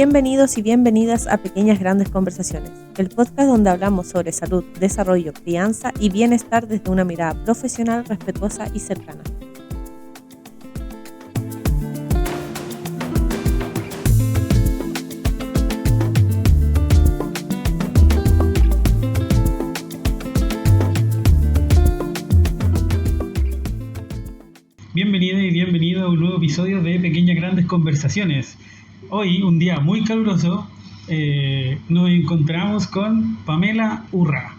Bienvenidos y bienvenidas a Pequeñas Grandes Conversaciones, el podcast donde hablamos sobre salud, desarrollo, crianza y bienestar desde una mirada profesional, respetuosa y cercana. Bienvenida y bienvenido a un nuevo episodio de Pequeñas Grandes Conversaciones. Hoy, un día muy caluroso, nos encontramos con Pamela Urra.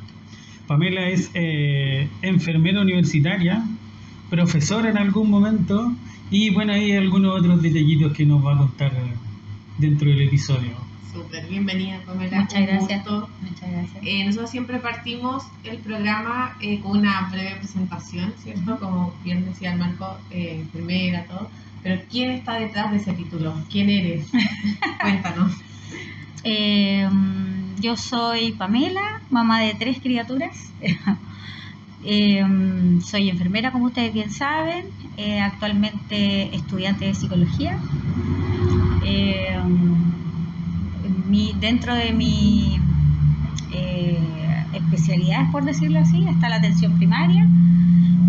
Pamela es enfermera universitaria, profesora en algún momento y bueno, hay algunos otros detallitos que nos va a contar dentro del episodio. Súper, bienvenida Pamela. Muchas gracias. Muchas gracias. Nosotros siempre partimos el programa con una breve presentación, ¿cierto? Como bien decía el Marco, enfermera, todo. Pero ¿quién está detrás de ese título? ¿Quién eres? Cuéntanos. Yo soy Pamela, mamá de 3 criaturas. Soy enfermera, como ustedes bien saben. Actualmente estudiante de psicología. Dentro de mi especialidades, por decirlo así, está la atención primaria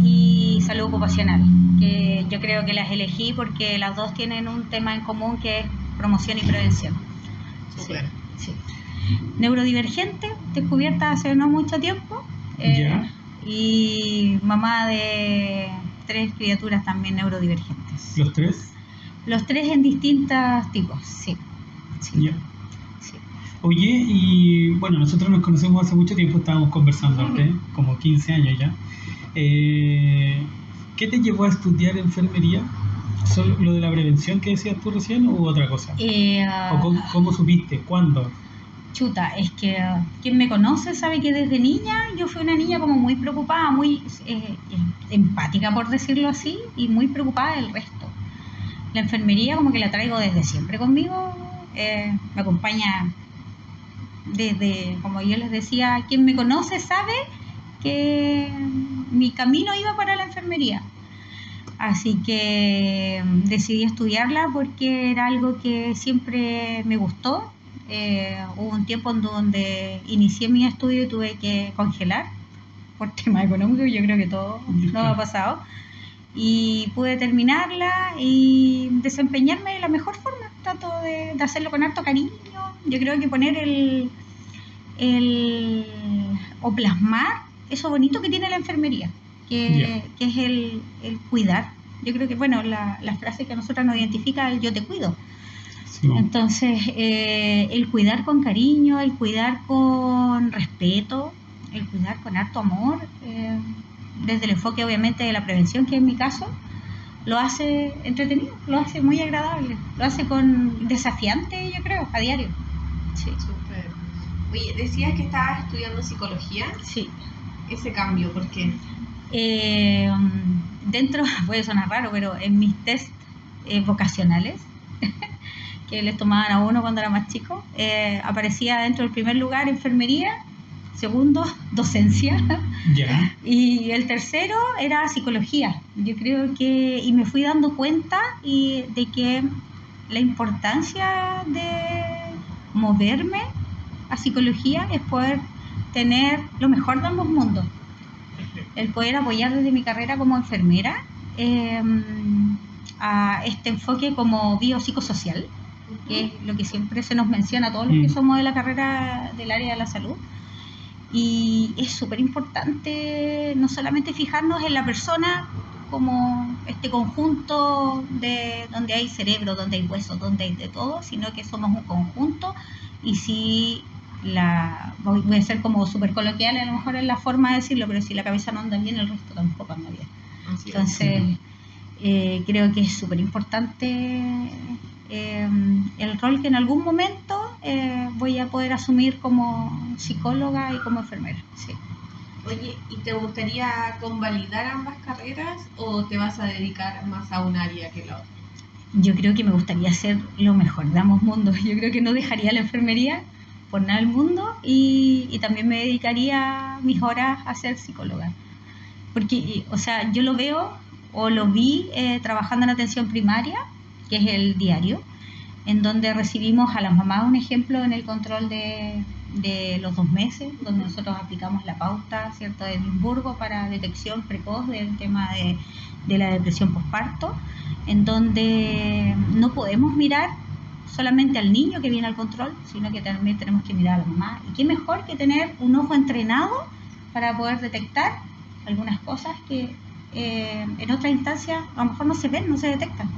y salud ocupacional, que yo creo que las elegí porque las dos tienen un tema en común, que es promoción y prevención. Súper. Sí. Neurodivergente, descubierta hace no mucho tiempo, y mamá de 3 criaturas también neurodivergentes. ¿Los 3? Los 3 en distintos tipos, sí. Ya. Oye, y bueno, nosotros nos conocemos hace mucho tiempo, estábamos conversando antes, como 15 años ya. ¿Qué te llevó a estudiar enfermería? ¿Solo lo de la prevención que decías tú recién o otra cosa? ¿O cómo supiste? ¿Cuándo? Chuta, es que quien me conoce sabe que desde niña yo fui una niña como muy preocupada, muy empática, por decirlo así, y muy preocupada del resto. La enfermería como que la traigo desde siempre conmigo, me acompaña desde, como yo les decía, quien me conoce sabe que mi camino iba para la enfermería. Así que decidí estudiarla porque era algo que siempre me gustó. Hubo un tiempo en donde inicié mi estudio y tuve que congelar por temas económicos, yo creo que todo nos ha pasado. Y pude terminarla y desempeñarme de la mejor forma. Trato de hacerlo con harto cariño. Yo creo que poner o plasmar eso bonito que tiene la enfermería, que es el cuidar. Yo creo que, bueno, la frase que a nosotros nos identifica es yo te cuido. Sí. Entonces, el cuidar con cariño, el cuidar con respeto, el cuidar con harto amor, desde el enfoque obviamente de la prevención, que es mi caso, lo hace entretenido, lo hace muy agradable, lo hace desafiante, yo creo, a diario. Sí. Súper. Oye, decías que estabas estudiando psicología. Sí. Ese cambio, ¿por qué? Dentro, puede sonar raro, pero en mis test vocacionales que les tomaban a uno cuando era más chico, aparecía dentro del primer lugar enfermería, segundo docencia, y el tercero era psicología. Yo creo que, y me fui dando cuenta de que la importancia de moverme a psicología es poder tener lo mejor de ambos mundos, el poder apoyar desde mi carrera como enfermera a este enfoque como biopsicosocial, que es lo que siempre se nos menciona a todos los que somos de la carrera del área de la salud. Y es súper importante no solamente fijarnos en la persona como este conjunto de donde hay cerebro, donde hay huesos, donde hay de todo, sino que somos un conjunto. Y si voy a ser como súper coloquial a lo mejor en la forma de decirlo, pero si la cabeza no anda bien, el resto tampoco anda bien. Entonces creo que es súper importante el rol que en algún momento voy a poder asumir como psicóloga y como enfermera. Sí. Oye, ¿y te gustaría convalidar ambas carreras o te vas a dedicar más a un área que la otra? Yo creo que me gustaría hacer lo mejor de ambos mundos. Yo creo que no dejaría la enfermería por nada del mundo y también me dedicaría mis horas a ser psicóloga. Porque, o sea, yo lo veo o lo vi trabajando en atención primaria, que es el diario, en donde recibimos a las mamás un ejemplo en el control de los 2 meses, donde nosotros aplicamos la pauta, ¿cierto?, de Edimburgo para detección precoz del tema de la depresión posparto, en donde no podemos mirar solamente al niño que viene al control, sino que también tenemos que mirar a la mamá. Y qué mejor que tener un ojo entrenado para poder detectar algunas cosas que en otra instancia a lo mejor no se ven, no se detectan.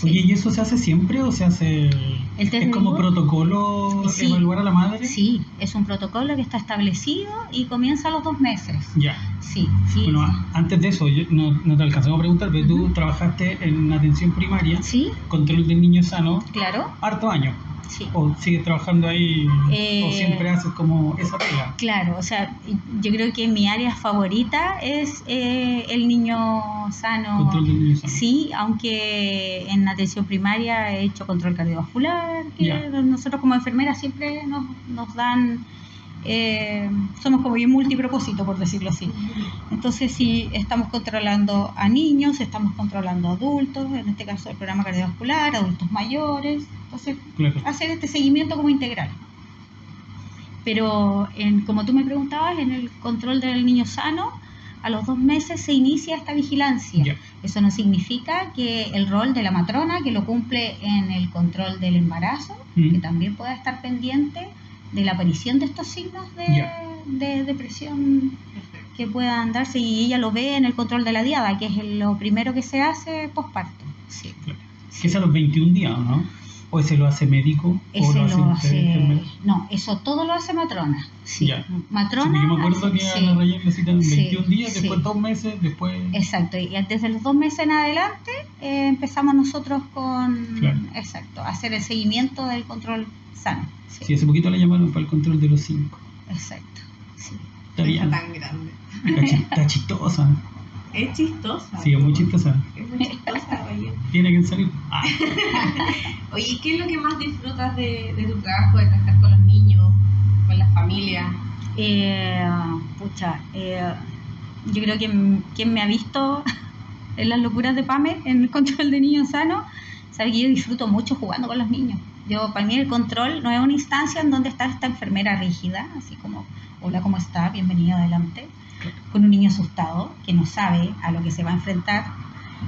Oye, ¿y eso se hace siempre o se hace? ¿El test ¿Es como de protocolo Sí. evaluar a la madre? Sí, es un protocolo que está establecido y comienza a los 2 meses. Ya. Sí. Bueno, antes de eso, yo no te alcanzamos a preguntar, pero tú Ujú. trabajaste en atención primaria, Sí, control del niño sano, claro. harto años. Sí. ¿O sigues trabajando ahí o siempre haces como esa pega? Claro, o sea, yo creo que mi área favorita es el niño sano. Control del niño sano. Sí, aunque en atención primaria he hecho control cardiovascular, que Ya. nosotros como enfermeras siempre nos dan, somos como bien multipropósito, por decirlo así. Entonces, sí, estamos controlando a niños, estamos controlando a adultos, en este caso el programa cardiovascular, adultos mayores. Entonces, Claro. hacer este seguimiento como integral. Pero, como tú me preguntabas, en el control del niño sano, a los 2 meses se inicia esta vigilancia. Ya. Eso no significa que el rol de la matrona, que lo cumple en el control del embarazo, que también pueda estar pendiente de la aparición de estos signos de depresión que puedan darse, y ella lo ve en el control de la diada, que es lo primero que se hace posparto. Sí. Claro. Que es a los 21 días, ¿no? ¿O ese lo hace médico? ¿O Ese lo hace, enfermero? no, eso todo lo hace matrona. Sí. Ya. Matrona. Sí, yo me acuerdo que a la Rayen le citan Sí, 21 días, sí. después 2 meses, después... Exacto, y desde los 2 meses en adelante empezamos nosotros con, Claro. exacto, hacer el seguimiento del control sano. Sí, Sí, hace poquito la llamaron para el control de los 5. exacto, sí. Está No bien. está tan grande. Está chistosa. Es chistosa. Sí, es muy chistosa. Es muy chistosa, oye. Tiene que salir. Ah, Oye, ¿qué es lo que más disfrutas de tu trabajo, de trabajar con los niños, con las familias? Yo creo que quien me ha visto en las locuras de Pame, en el control de niños sanos, sabe que yo disfruto mucho jugando con los niños. Para mí el control no es una instancia en donde está esta enfermera rígida, así como, hola, ¿cómo está? Bienvenido, adelante. Con un niño asustado, que no sabe a lo que se va a enfrentar.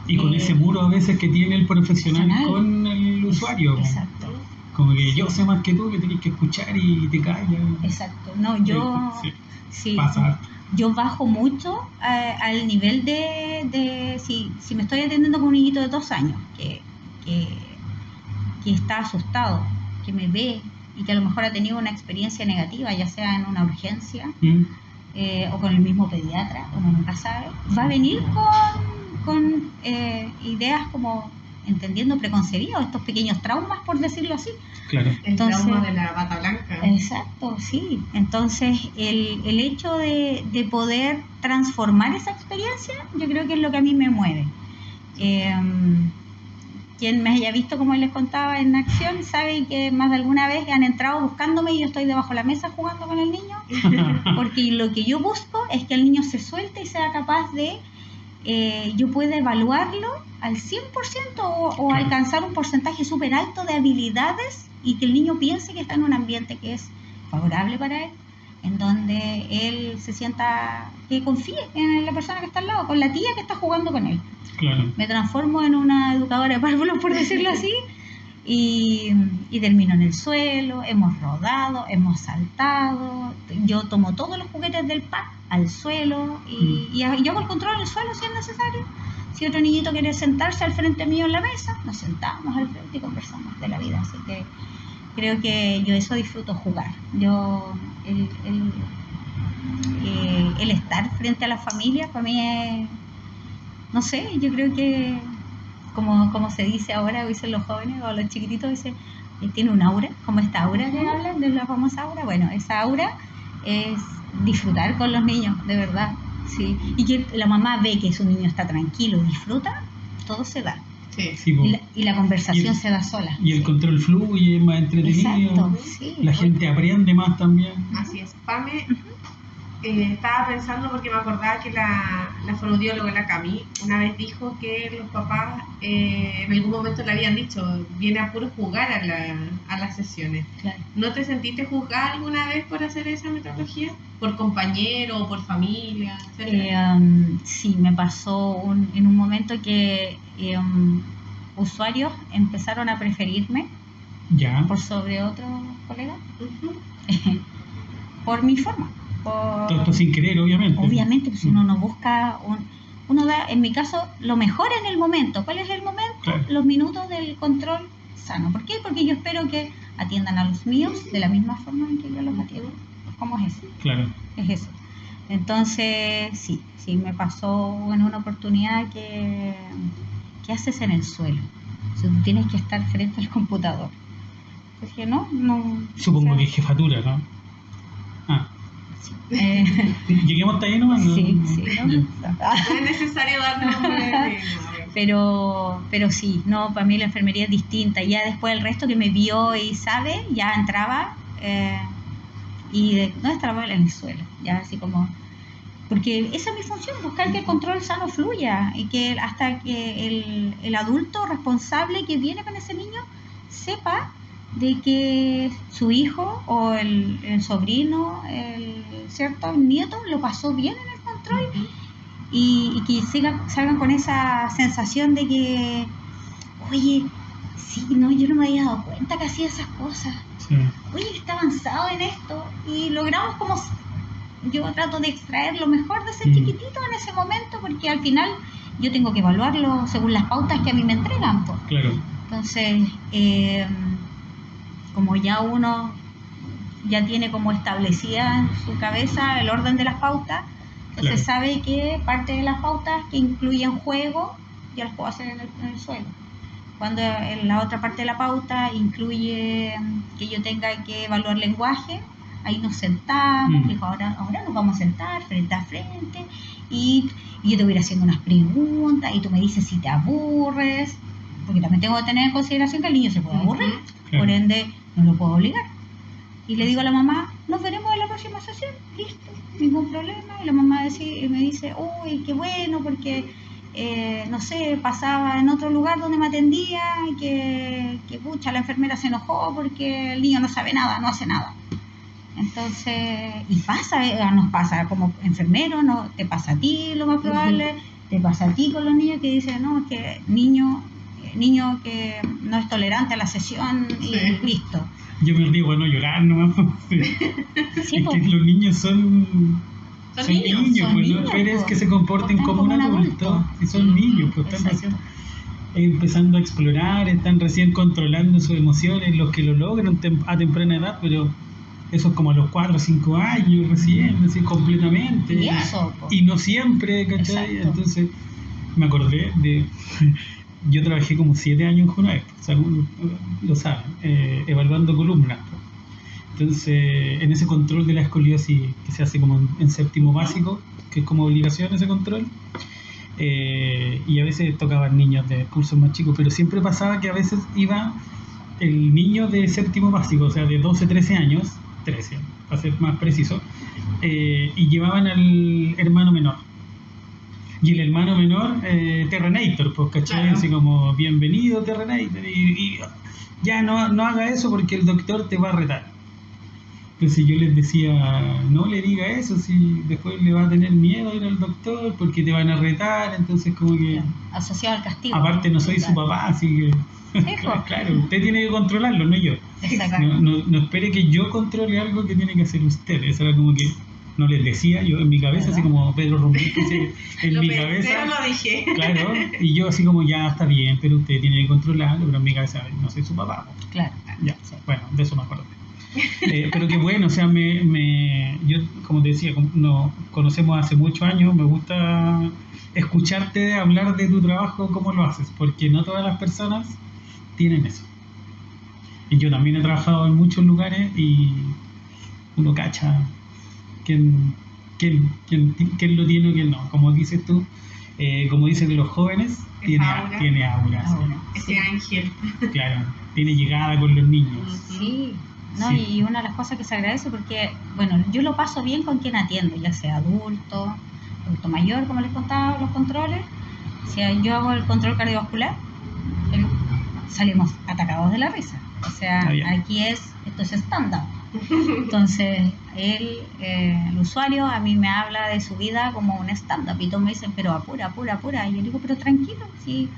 y con ese muro a veces que tiene el profesional con el usuario. Exacto. Como que yo sé más que tú, que tenés que escuchar y te callas. Exacto. No, yo... Sí, Sí, pasa. yo bajo mucho al nivel de si me estoy atendiendo con un niñito de 2 años que está asustado, que me ve y que a lo mejor ha tenido una experiencia negativa, ya sea en una urgencia o con el mismo pediatra, uno nunca sabe, va a venir con ideas como entendiendo preconcebidos, estos pequeños traumas, por decirlo así. Claro. El Entonces, trauma de la bata blanca. Exacto, sí. Entonces, el hecho de poder transformar esa experiencia, yo creo que es lo que a mí me mueve. Quien me haya visto, como les contaba, en acción, sabe que más de alguna vez han entrado buscándome y yo estoy debajo de la mesa jugando con el niño, porque lo que yo busco es que el niño se suelte y sea capaz de, yo pueda evaluarlo al 100% o Claro. alcanzar un porcentaje súper alto de habilidades y que el niño piense que está en un ambiente que es favorable para él, en donde él se sienta, que confíe en la persona que está al lado, con la tía que está jugando con él. Claro. Me transformo en una educadora de párvulos, por decirlo así, y termino en el suelo, hemos rodado, hemos saltado, yo tomo todos los juguetes del pack al suelo y hago el control en el suelo si es necesario. Si otro niñito quiere sentarse al frente mío en la mesa, nos sentamos al frente y conversamos de la vida. Así que creo que yo eso disfruto, jugar. Yo el estar frente a la familia para mí es, no sé, yo creo que como se dice ahora, o dicen los jóvenes o los chiquititos, dicen, tiene un aura, como esta aura que hablan, de la famosa aura. Bueno, esa aura es disfrutar con los niños, de verdad, sí. Y que la mamá ve que su niño está tranquilo, disfruta, todo se da. Sí. Sí, po. Y la conversación se da sola. Y el sí. control fluye, es más entretenido. Exacto, sí. La gente aprende más también. Así es. Pame, estaba pensando porque me acordaba que la fonoaudióloga, la Cami, una vez dijo que los papás en algún momento le habían dicho, viene a puro jugar a las sesiones. Claro. ¿No te sentiste juzgada alguna vez por hacer esa metodología? ¿Por compañero o por familia, etcétera? Sí, me pasó en un momento que usuarios empezaron a preferirme Ya. por sobre otros colegas Ujú. por mi forma. Por, Todo esto sin querer, obviamente. obviamente, pues uno no busca, uno da, en mi caso, lo mejor en el momento. ¿Cuál es el momento? Claro. Los minutos del control sano. ¿Por qué? Porque yo espero que atiendan a los míos de la misma forma en que yo los atiendo. ¿Cómo es eso? Claro. Es eso. Entonces, sí, me pasó en una oportunidad que ¿qué haces en el suelo? Si tú tienes que estar frente al computador. Entonces dije, no. Supongo o sea, que es jefatura, ¿no? Ah. sí. ¿Lleguemos hasta ahí nomás? ¿No? Sí, Ya. ¿no? No es necesario dar nombres. Pero sí, no, para mí la enfermería es distinta. Ya después el resto que me vio y sabe, ya entraba no estaba en el suelo, ya así como... Porque esa es mi función, buscar que el control sano fluya y que hasta que el adulto responsable que viene con ese niño sepa de que su hijo o el sobrino, el nieto lo pasó bien en el control y que salgan con esa sensación de que, oye, sí, no, yo no me había dado cuenta que hacía esas cosas. Sí. Oye, está avanzado en esto y logramos como... Yo trato de extraer lo mejor de ese chiquitito en ese momento porque al final yo tengo que evaluarlo según las pautas que a mí me entregan. Pues. Claro. Entonces, como ya uno ya tiene como establecida en su cabeza el orden de las pautas, entonces sabe que parte de las pautas que incluyen juego, yo las puedo hacer en el suelo. Cuando en la otra parte de la pauta incluye que yo tenga que evaluar lenguaje, ahí nos sentamos, dijo, ahora nos vamos a sentar frente a frente y yo te voy a ir haciendo unas preguntas y tú me dices si te aburres, porque también tengo que tener en consideración que el niño se puede aburrir, por ende no lo puedo obligar. Y le digo a la mamá, nos veremos en la próxima sesión, listo, ningún problema. Y la mamá me dice, uy, qué bueno, porque, no sé, pasaba en otro lugar donde me atendía, que pucha, la enfermera se enojó porque el niño no sabe nada, no hace nada. Entonces, y nos pasa como enfermero, no te pasa a ti lo más probable, te pasa a ti con los niños que dicen, no, es que niño que no es tolerante a la sesión y listo. Yo me río, bueno, llorar nomás. Sí, es que los niños son niños, pues no esperes que se comporten como un adulto. Y son niños, pues están recién empezando a explorar, están recién controlando sus emociones, los que lo logran a temprana edad, pero eso es como a los 4 o 5 años recién, así completamente. Y eso, y no siempre, ¿cachai? Exacto. Entonces me acordé de... Yo trabajé como 7 años en Junaep, o sea, lo saben, evaluando columnas. Entonces, en ese control de la escoliosis que se hace como en séptimo básico, que es como obligación ese control, y a veces tocaban niños de cursos más chicos, pero siempre pasaba que a veces iba el niño de séptimo básico, o sea, de 12, 13 años, 13, para ser más preciso, y llevaban al hermano menor. Y el hermano menor, Terrenator, pues, ¿cachai? Claro. Así como, bienvenido Terrenator, y ya no haga eso porque el doctor te va a retar. Entonces yo les decía, no le diga eso, si después le va a tener miedo a ir al doctor porque te van a retar, entonces como que... Asociado al castigo. Aparte no soy su papá, así que... Claro, usted tiene que controlarlo, no yo. No espere que yo controle algo que tiene que hacer usted. Eso era como que no les decía yo en mi cabeza, ¿verdad? Así como Pedro Rumbín, en mi cabeza. Lo dije. Claro, y yo así como ya está bien, pero usted tiene que controlarlo, pero en mi cabeza no soy su papá. Claro. Ya, sí. Bueno, de eso me acuerdo. Pero que bueno, o sea, yo como te decía, nos conocemos hace muchos años, me gusta escucharte hablar de tu trabajo, cómo lo haces, porque no todas las personas tienen eso. Y yo también he trabajado en muchos lugares y uno cacha quién lo tiene o quién no. Como dices tú, como dicen los jóvenes, tiene aura. Ese ángel. Claro, tiene llegada con los niños. Sí. ¿no? Sí. Y una de las cosas que se agradece porque, bueno, yo lo paso bien con quien atiendo, ya sea adulto mayor, como les contaba, los controles. Si yo hago el control cardiovascular, salimos atacados de la risa. O sea, aquí esto es estándar. Entonces, el usuario a mí me habla de su vida como un stand-up y todos me dicen, pero apura. Y yo digo, pero tranquilo, sí.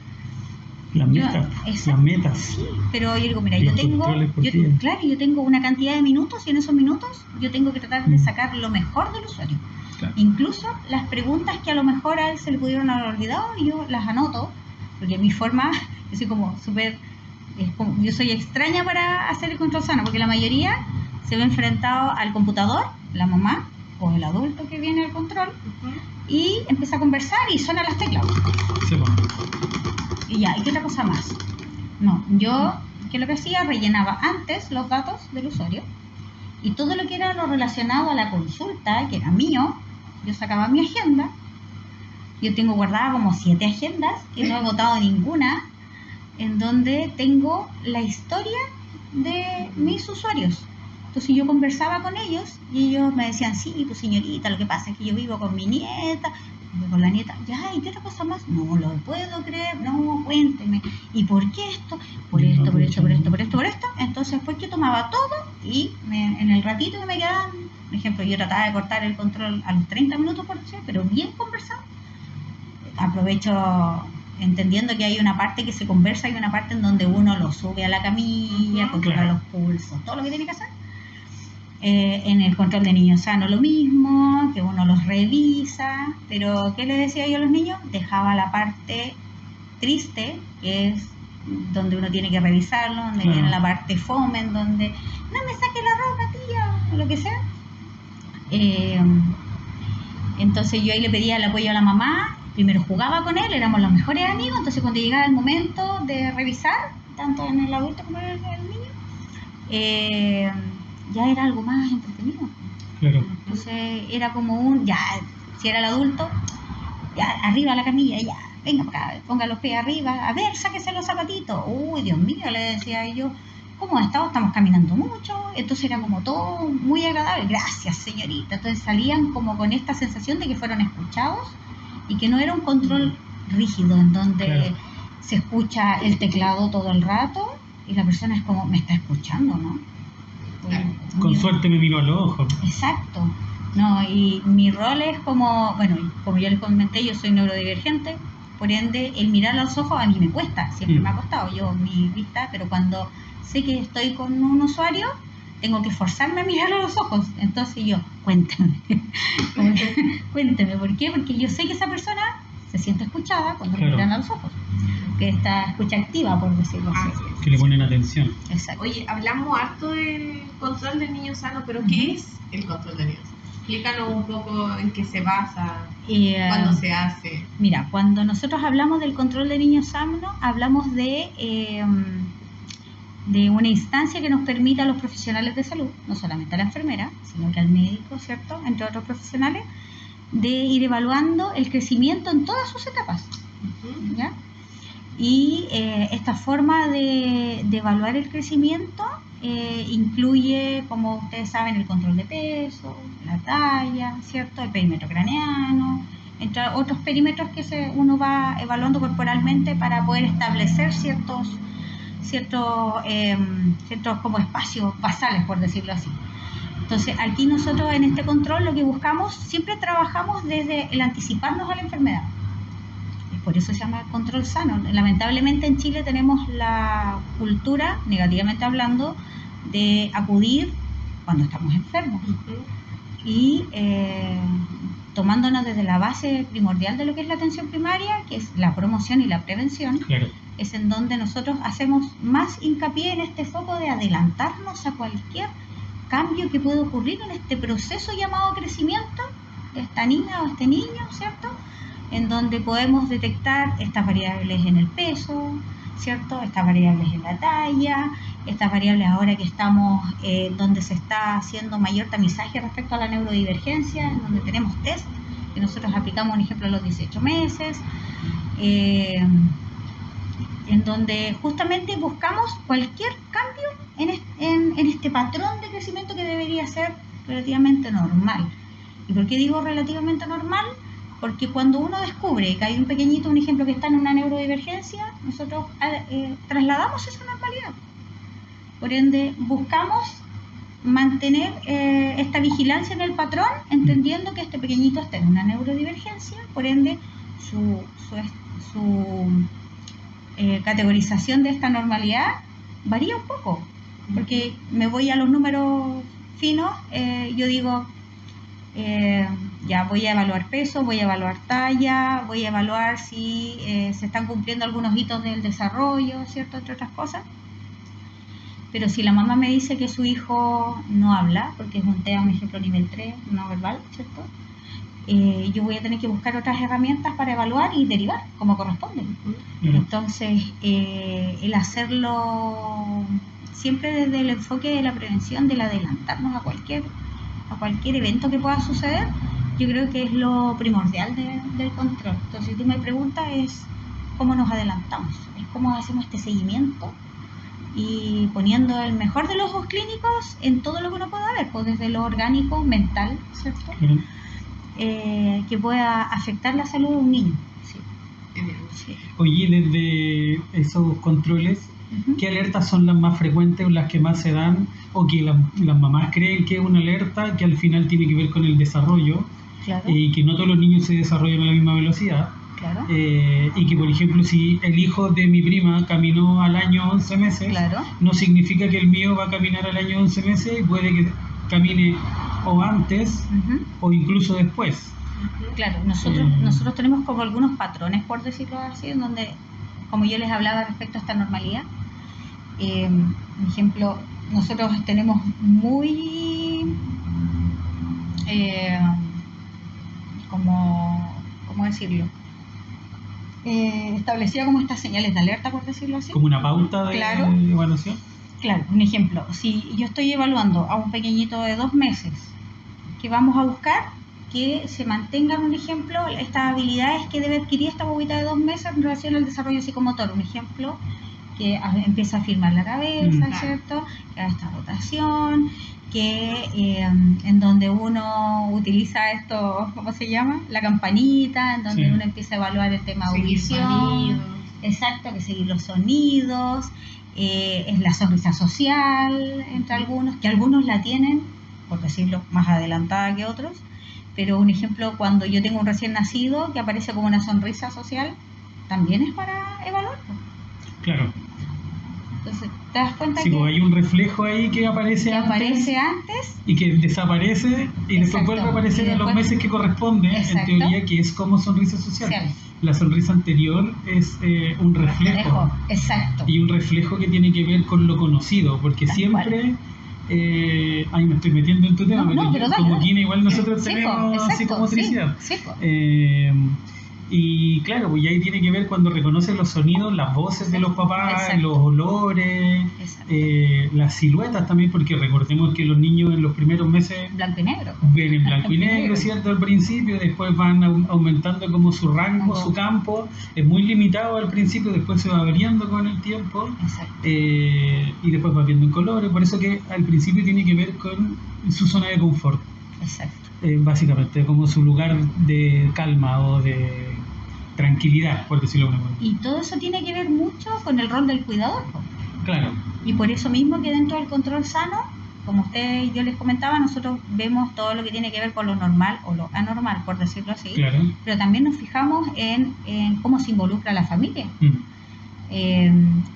Las metas. Sí, pero yo digo, mira, yo tengo una cantidad de minutos y en esos minutos yo tengo que tratar de sacar lo mejor del usuario. Claro. Incluso las preguntas que a lo mejor a él se le pudieron haber olvidado, yo las anoto, porque mi forma, yo soy como súper, yo soy extraña para hacer el control sano, porque la mayoría se ve enfrentado al computador, la mamá o el adulto que viene al control, y empieza a conversar y suenan las teclas. Sí, bueno. Y ya, ¿y qué otra cosa más? No, yo, ¿qué es lo que hacía? Rellenaba antes los datos del usuario y todo lo que era lo relacionado a la consulta, que era mío, yo sacaba mi agenda. Yo tengo guardada como 7 agendas, que no he votado ninguna, en donde tengo la historia de mis usuarios. Entonces yo conversaba con ellos y ellos me decían, sí, pues señorita, lo que pasa es que yo vivo con mi nieta, con la nieta, ya, ¿y qué otra cosa más? No lo puedo creer, no, cuénteme. ¿Y por qué esto? Por esto. Entonces después que tomaba todo y en el ratito que me quedaban, por ejemplo, yo trataba de cortar el control a los 30 minutos por ser, pero bien conversado. Aprovecho entendiendo que hay una parte que se conversa y una parte en donde uno lo sube a la camilla, controla los pulsos, todo lo que tiene que hacer. En el control de niños sanos lo mismo, que uno los revisa, pero ¿qué le decía yo a los niños? Dejaba la parte triste, que es donde uno tiene que revisarlo, donde viene la parte fome, en donde no me saque la ropa, tía, o lo que sea. Entonces yo ahí le pedía el apoyo a la mamá, primero jugaba con él, éramos los mejores amigos, entonces cuando llegaba el momento de revisar, tanto en el adulto como en el niño, ya era algo más entretenido. Claro. Entonces era como ya, si era el adulto, ya, arriba la camilla, ya, venga para acá, ponga los pies arriba, a ver, sáquese los zapatitos. Uy, Dios mío, le decía yo, ¿cómo ha estado? Estamos caminando mucho. Entonces era como todo muy agradable. Gracias, señorita. Entonces salían como con esta sensación de que fueron escuchados y que no era un control rígido en donde se escucha el teclado todo el rato y la persona es como, me está escuchando, ¿no? Con suerte me miró a los ojos. Exacto. No, y mi rol es como, bueno, como ya les comenté, yo soy neurodivergente, por ende el mirar a los ojos a mí me cuesta, siempre me ha costado, yo mi vista, pero cuando sé que estoy con un usuario, tengo que forzarme a mirar a los ojos, entonces yo, cuénteme, ¿por qué? Porque yo sé que esa persona se siente escuchada cuando le miran a los ojos, que está escucha activa, por decirlo así. Que le ponen atención. Exacto. Oye, hablamos harto del control de niños sanos, pero ¿qué es el control de niños? Explícanos un poco en qué se basa, cuándo se hace. Mira, cuando nosotros hablamos del control de niños sanos, hablamos de una instancia que nos permita a los profesionales de salud, no solamente a la enfermera, sino que al médico, ¿cierto?, entre otros profesionales, de ir evaluando el crecimiento en todas sus etapas, ¿ya? Y esta forma de evaluar el crecimiento incluye, como ustedes saben, el control de peso, la talla, ¿cierto?, el perímetro craneano, entre otros perímetros que uno va evaluando corporalmente para poder establecer ciertos como espacios basales, por decirlo así. Entonces, aquí nosotros en este control lo que buscamos, siempre trabajamos desde el anticiparnos a la enfermedad. Por eso se llama control sano. Lamentablemente en Chile tenemos la cultura, negativamente hablando, de acudir cuando estamos enfermos. Y tomándonos desde la base primordial de lo que es la atención primaria, que es la promoción y la prevención, es en donde nosotros hacemos más hincapié en este foco de adelantarnos a cualquier cambio que pueda ocurrir en este proceso llamado crecimiento de esta niña o este niño, ¿cierto?, en donde podemos detectar estas variables en el peso, ¿cierto?, estas variables en la talla, estas variables ahora que estamos, donde se está haciendo mayor tamizaje respecto a la neurodivergencia, en donde tenemos test, que nosotros aplicamos un ejemplo a los 18 meses, en donde justamente buscamos cualquier cambio en este patrón de crecimiento que debería ser relativamente normal. ¿Y por qué digo relativamente normal? Porque cuando uno descubre que hay un pequeñito, un ejemplo, que está en una neurodivergencia, nosotros trasladamos esa normalidad. Por ende, buscamos mantener esta vigilancia en el patrón, entendiendo que este pequeñito está en una neurodivergencia, por ende, su categorización de esta normalidad varía un poco, porque me voy a los números finos, yo digo, ya voy a evaluar peso, voy a evaluar talla, voy a evaluar si se están cumpliendo algunos hitos del desarrollo, ¿cierto? Entre otras cosas. Pero si la mamá me dice que su hijo no habla, porque es un TEA, un ejemplo nivel 3, no verbal, ¿cierto? Yo voy a tener que buscar otras herramientas para evaluar y derivar, como corresponde. Entonces, el hacerlo siempre desde el enfoque de la prevención, del adelantarnos a cualquier evento que pueda suceder, yo creo que es lo primordial del control. Entonces, si tú me preguntas, es cómo nos adelantamos, es cómo hacemos este seguimiento y poniendo el mejor de los ojos clínicos en todo lo que uno pueda ver, pues desde lo orgánico, mental, ¿cierto? Que pueda afectar la salud de un niño. Sí. Sí. Oye, desde esos controles, ¿qué alertas son las más frecuentes o las que más se dan? O que las mamás creen que es una alerta que al final tiene que ver con el desarrollo, Claro. Y que no todos los niños se desarrollan a la misma velocidad. Claro. Y que, por ejemplo, si el hijo de mi prima caminó al año 11 meses, Claro. no significa que el mío va a caminar al año 11 meses y puede que camine o antes o incluso después. Claro, nosotros tenemos como algunos patrones, por decirlo así, en donde, como yo les hablaba respecto a esta normalidad, por ejemplo, nosotros tenemos muy, ¿cómo decirlo? Establecida como estas señales de alerta, por decirlo así. Como una pauta de Claro. evaluación. Claro, un ejemplo, si yo estoy evaluando a un pequeñito de 2 meses, que vamos a buscar que se mantengan, un ejemplo, estas habilidades que debe adquirir esta bobita de 2 meses en relación al desarrollo psicomotor. Un ejemplo, que empieza a firmar la cabeza, ¿cierto? Que haga esta rotación, que en donde uno utiliza esto, ¿cómo se llama? La campanita, en donde uno empieza a evaluar el tema de audición. Exacto, que seguir los sonidos, es la sonrisa social entre algunos, que algunos la tienen, por decirlo, más adelantada que otros, pero un ejemplo, cuando yo tengo un recién nacido que aparece como una sonrisa social, también es para evaluar. Claro. Entonces, ¿te das cuenta Sí, que hay un reflejo ahí que aparece antes y que desaparece y después vuelve a aparecer en los meses que corresponde, en teoría, que es como sonrisa social. La sonrisa anterior es un reflejo. Exacto. Y un reflejo que tiene que ver con lo conocido, porque siempre... ahí me estoy metiendo en tu tema, pero como Gina igual nosotros tenemos psicomotricidad. Y claro, pues ahí tiene que ver cuando reconocen los sonidos, las voces de los papás, los olores, las siluetas también, porque recordemos que los niños en los primeros meses blanco y negro. ven en blanco y negro, ¿cierto? Al principio, después van aumentando como su rango, su campo, es muy limitado al principio, después se va abriendo con el tiempo, y después va viendo en colores, por eso que al principio tiene que ver con su zona de confort. Exacto. Básicamente, como su lugar de calma o de tranquilidad, por decirlo de alguna manera. Y todo eso tiene que ver mucho con el rol del cuidador. Claro. Y por eso mismo que dentro del control sano, como yo les comentaba, nosotros vemos todo lo que tiene que ver con lo normal o lo anormal, por decirlo así. Claro. Pero también nos fijamos en cómo se involucra la familia.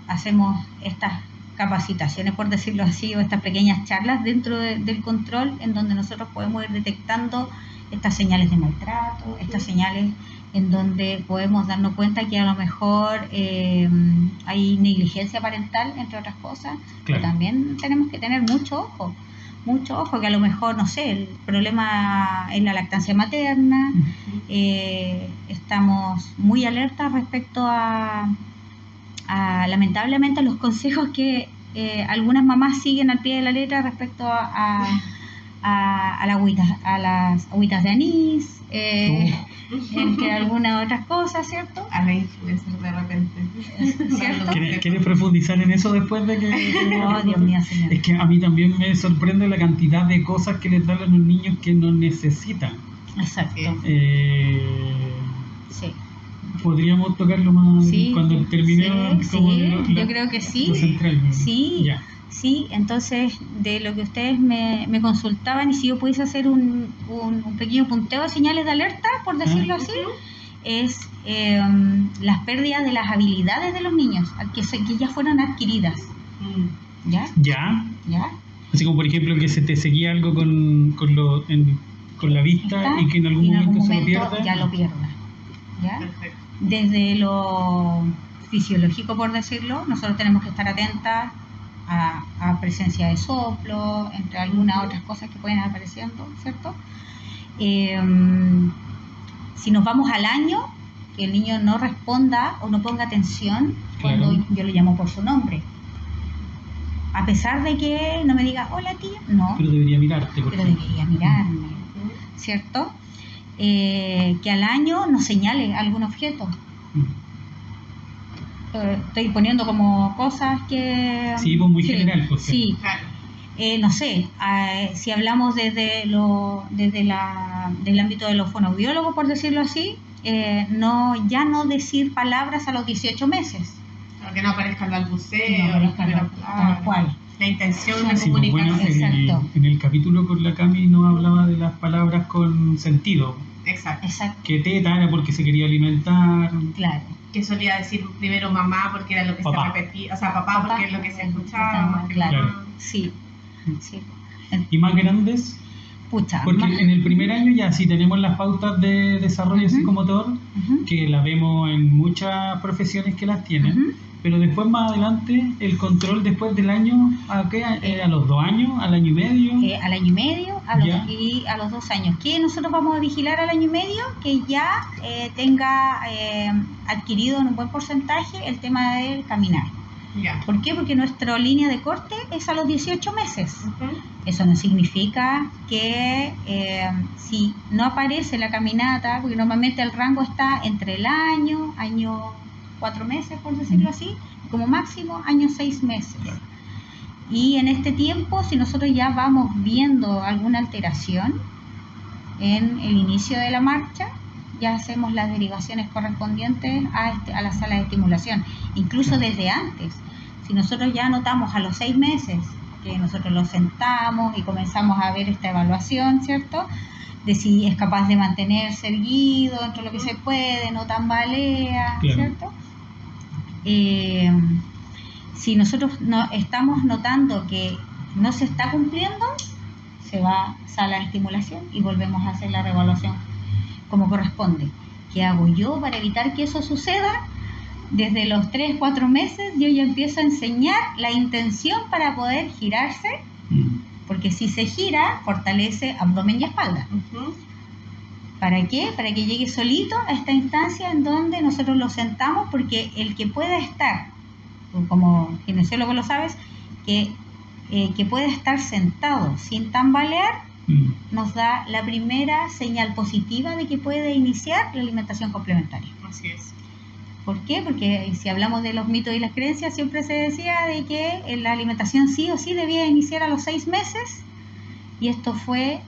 Hacemos estas capacitaciones, por decirlo así, o estas pequeñas charlas dentro del control, en donde nosotros podemos ir detectando estas señales de maltrato, estas señales en donde podemos darnos cuenta que a lo mejor hay negligencia parental, entre otras cosas. Pero también tenemos que tener mucho ojo, que a lo mejor, no sé, el problema es la lactancia materna, estamos muy alertas respecto a lamentablemente los consejos que algunas mamás siguen al pie de la letra respecto a las agüitas de anís, entre algunas otras cosas, ¿cierto? A la influencer de repente. ¿cierto? ¿Quieres profundizar en eso después de que... Oh, Dios mío, señor. Es que a mí también me sorprende la cantidad de cosas que les dan a los niños que no necesitan. Exacto. Sí. Podríamos tocarlo más Sí, cuando terminemos. Yo creo que sí. Lo central, ¿no? Sí, Ya. sí. Entonces, de lo que ustedes me consultaban, y si yo pudiese hacer un pequeño punteo de señales de alerta, por decirlo así, es las pérdidas de las habilidades de los niños, que ya fueron adquiridas. ¿Ya? ¿Ya? ¿Ya? Así como, por ejemplo, que se te seguía algo con la vista y que en algún momento se lo pierda. Ya lo pierda. ¿Ya? Perfecto. Desde lo fisiológico, por decirlo, nosotros tenemos que estar atentas a presencia de soplo, entre algunas otras cosas que pueden ir apareciendo, ¿cierto? Si nos vamos al año, que el niño no responda o no ponga atención cuando yo lo llamo por su nombre. A pesar de que no me diga, hola tía, no. Pero debería mirarte. Pero debería mirarme, ¿cierto? Que al año nos señale algún objeto. Estoy poniendo como cosas que... Sí, pues muy general. Pues, sí. Claro. No sé, si hablamos desde del ámbito de los fonoaudiólogos, por decirlo así, ya no decir palabras a los 18 meses. Que no aparezca el balbuceo, Que no aparezca tal cual. La intención de Sí, pues, bueno, comunicación. Exacto. en el capítulo con la Cami nos hablaba de las palabras con sentido. Exacto. Exacto, Que teta era porque se quería alimentar. claro. Que solía decir primero mamá porque era lo que Papá. se repetía, o sea, papá porque es lo que se escuchaba. Más que Claro, mamá. sí. Sí. Y más grandes, Pucha, porque más- en el primer año ya sí tenemos las pautas de desarrollo Ujú. psicomotor, Ujú, que las vemos en muchas profesiones que las tienen. ujú. Pero después, más adelante, el control después del año, ¿a qué? ¿A los 2 años? ¿Al año y medio? Al año y medio Ya. y a los 2 años. ¿Qué nosotros vamos a vigilar al año y medio? Que ya tenga adquirido en un buen porcentaje el tema del caminar. Ya. ¿Por qué? Porque nuestra línea de corte es a los 18 meses. Ujú. Eso no significa que si no aparece la caminata, porque normalmente el rango está entre el año 4 meses, por decirlo así, como máximo año 6 meses. Claro. Y en este tiempo, si nosotros ya vamos viendo alguna alteración en el inicio de la marcha, ya hacemos las derivaciones correspondientes a la sala de estimulación, incluso desde antes. Si nosotros ya notamos a los 6 meses que nosotros lo sentamos y comenzamos a ver esta evaluación, ¿cierto? De si es capaz de mantenerse erguido dentro de lo que se puede, no tambalea, Claro. ¿cierto? Si nosotros estamos notando que no se está cumpliendo, se va a sala de estimulación y volvemos a hacer la reevaluación como corresponde. ¿Qué hago yo para evitar que eso suceda? Desde los 3-4 meses yo ya empiezo a enseñar la intención para poder girarse, porque si se gira, fortalece abdomen y espalda. Ujú. ¿Para qué? Para que llegue solito a esta instancia en donde nosotros lo sentamos, porque el que pueda estar, como kinesiólogo lo sabes, que pueda estar sentado sin tambalear, nos da la primera señal positiva de que puede iniciar la alimentación complementaria. Así es. ¿Por qué? Porque si hablamos de los mitos y las creencias, siempre se decía de que la alimentación sí o sí debía iniciar a los 6 meses, y esto fue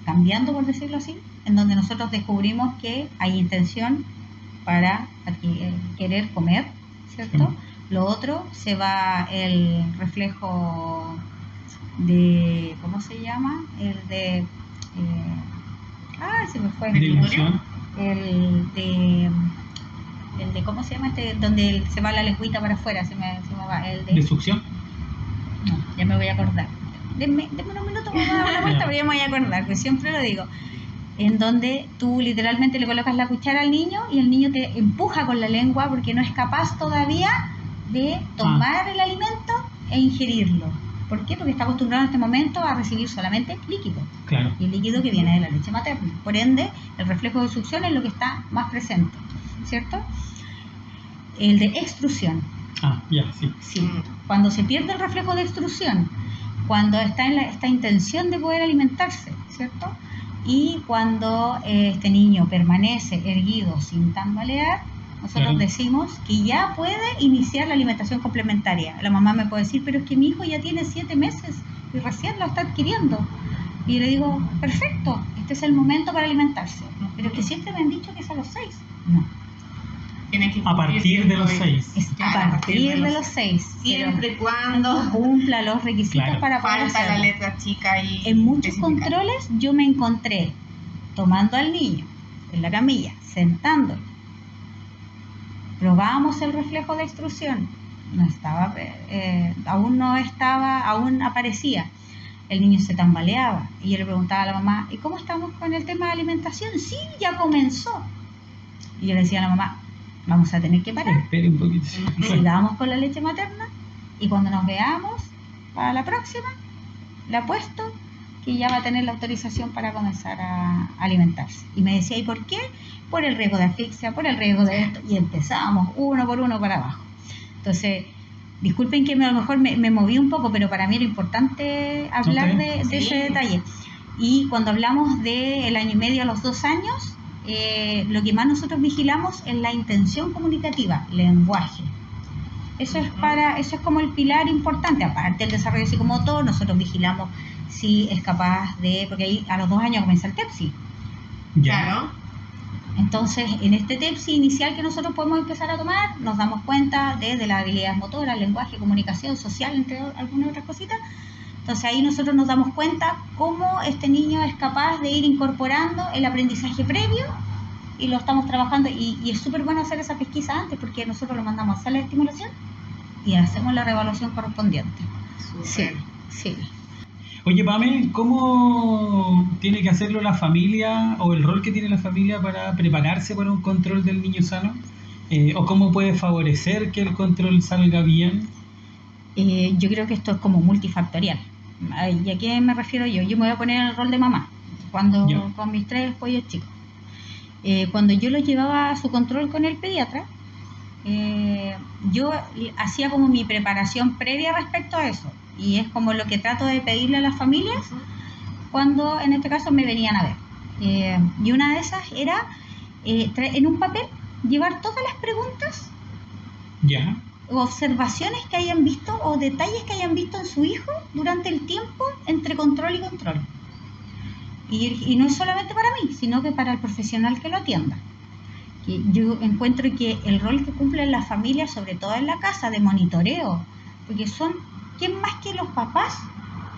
cambiando, por decirlo así, en donde nosotros descubrimos que hay intención para querer comer, ¿cierto? Lo otro, se va el reflejo de, ¿cómo se llama? El de, se me fue. ¿De ilusión? El de, ¿cómo se llama este? Donde se va la lengüita para afuera, se me va. El ¿De succión? No, ya me voy a acordar. Denme unos minutos, vamos a dar una vuelta, pero ya me voy a acordar, pues siempre lo digo. En donde tú literalmente le colocas la cuchara al niño y el niño te empuja con la lengua porque no es capaz todavía de tomar el alimento e ingerirlo. ¿Por qué? Porque está acostumbrado en este momento a recibir solamente líquido. Claro. Y el líquido que viene de la leche materna. Por ende, el reflejo de succión es lo que está más presente, ¿cierto? El de extrusión. Ya, sí. Sí. Cuando se pierde el reflejo de extrusión, cuando está en esta intención de poder alimentarse, ¿cierto? Y cuando este niño permanece erguido sin tambalear, nosotros Claro. decimos que ya puede iniciar la alimentación complementaria. La mamá me puede decir, pero es que mi hijo ya tiene 7 meses y recién lo está adquiriendo. Y yo le digo, perfecto, este es el momento para alimentarse. Pero es que siempre me han dicho que es a los 6. No, Tiene que A partir de los 6. es a Claro, partir de los 6. Siempre y cuando Cumpla los requisitos Claro. para poder falta la hacerlo. letra chica y En muchos especificar. controles yo me encontré tomando al niño en la camilla, sentándolo. Probábamos el reflejo de extrusión. No estaba, aún aparecía. El niño se tambaleaba y yo le preguntaba a la mamá, ¿y cómo estamos con el tema de alimentación? Sí, ya comenzó. Y yo le decía a la mamá, vamos a tener que parar. Espere un poquito. Sigamos con la leche materna y cuando nos veamos para la próxima, le apuesto que ya va a tener la autorización para comenzar a alimentarse. Y me decía, ¿y por qué? Por el riesgo de asfixia, por el riesgo de esto. Y empezábamos uno por uno para abajo. Entonces, disculpen que a lo mejor me moví un poco, pero para mí era importante hablar de Sí. ese detalle. Y cuando hablamos del año y medio a los 2 años, lo que más nosotros vigilamos es la intención comunicativa, lenguaje. Eso es como el pilar importante, aparte del desarrollo psicomotor. Nosotros vigilamos si es capaz de, porque ahí a los 2 años comienza el TEPSI. Ya. Claro. Entonces, en este TEPSI inicial que nosotros podemos empezar a tomar, nos damos cuenta de las habilidades motoras, lenguaje, comunicación, social, entre algunas otras cositas. Entonces ahí nosotros nos damos cuenta cómo este niño es capaz de ir incorporando el aprendizaje previo y lo estamos trabajando. Y es súper bueno hacer esa pesquisa antes porque nosotros lo mandamos a hacer la estimulación y hacemos la reevaluación correspondiente. Sí, Súper. sí. Oye, Pame, ¿cómo tiene que hacerlo la familia o el rol que tiene la familia para prepararse para un control del niño sano? ¿O cómo puede favorecer que el control salga bien? Yo creo que esto es como multifactorial. ¿Y a qué me refiero yo? Yo me voy a poner en el rol de mamá Ya. con mis 3 pollos chicos. Cuando yo los llevaba a su control con el pediatra, yo hacía como mi preparación previa respecto a eso. Y es como lo que trato de pedirle a las familias cuando en este caso me venían a ver. Y una de esas era en un papel llevar todas las preguntas Ya. o observaciones que hayan visto o detalles que hayan visto en su hijo durante el tiempo entre control y control. Y no es solamente para mí, sino que para el profesional que lo atienda. Que yo encuentro que el rol que cumplen las familias, sobre todo en la casa, de monitoreo, porque son, ¿quién más que los papás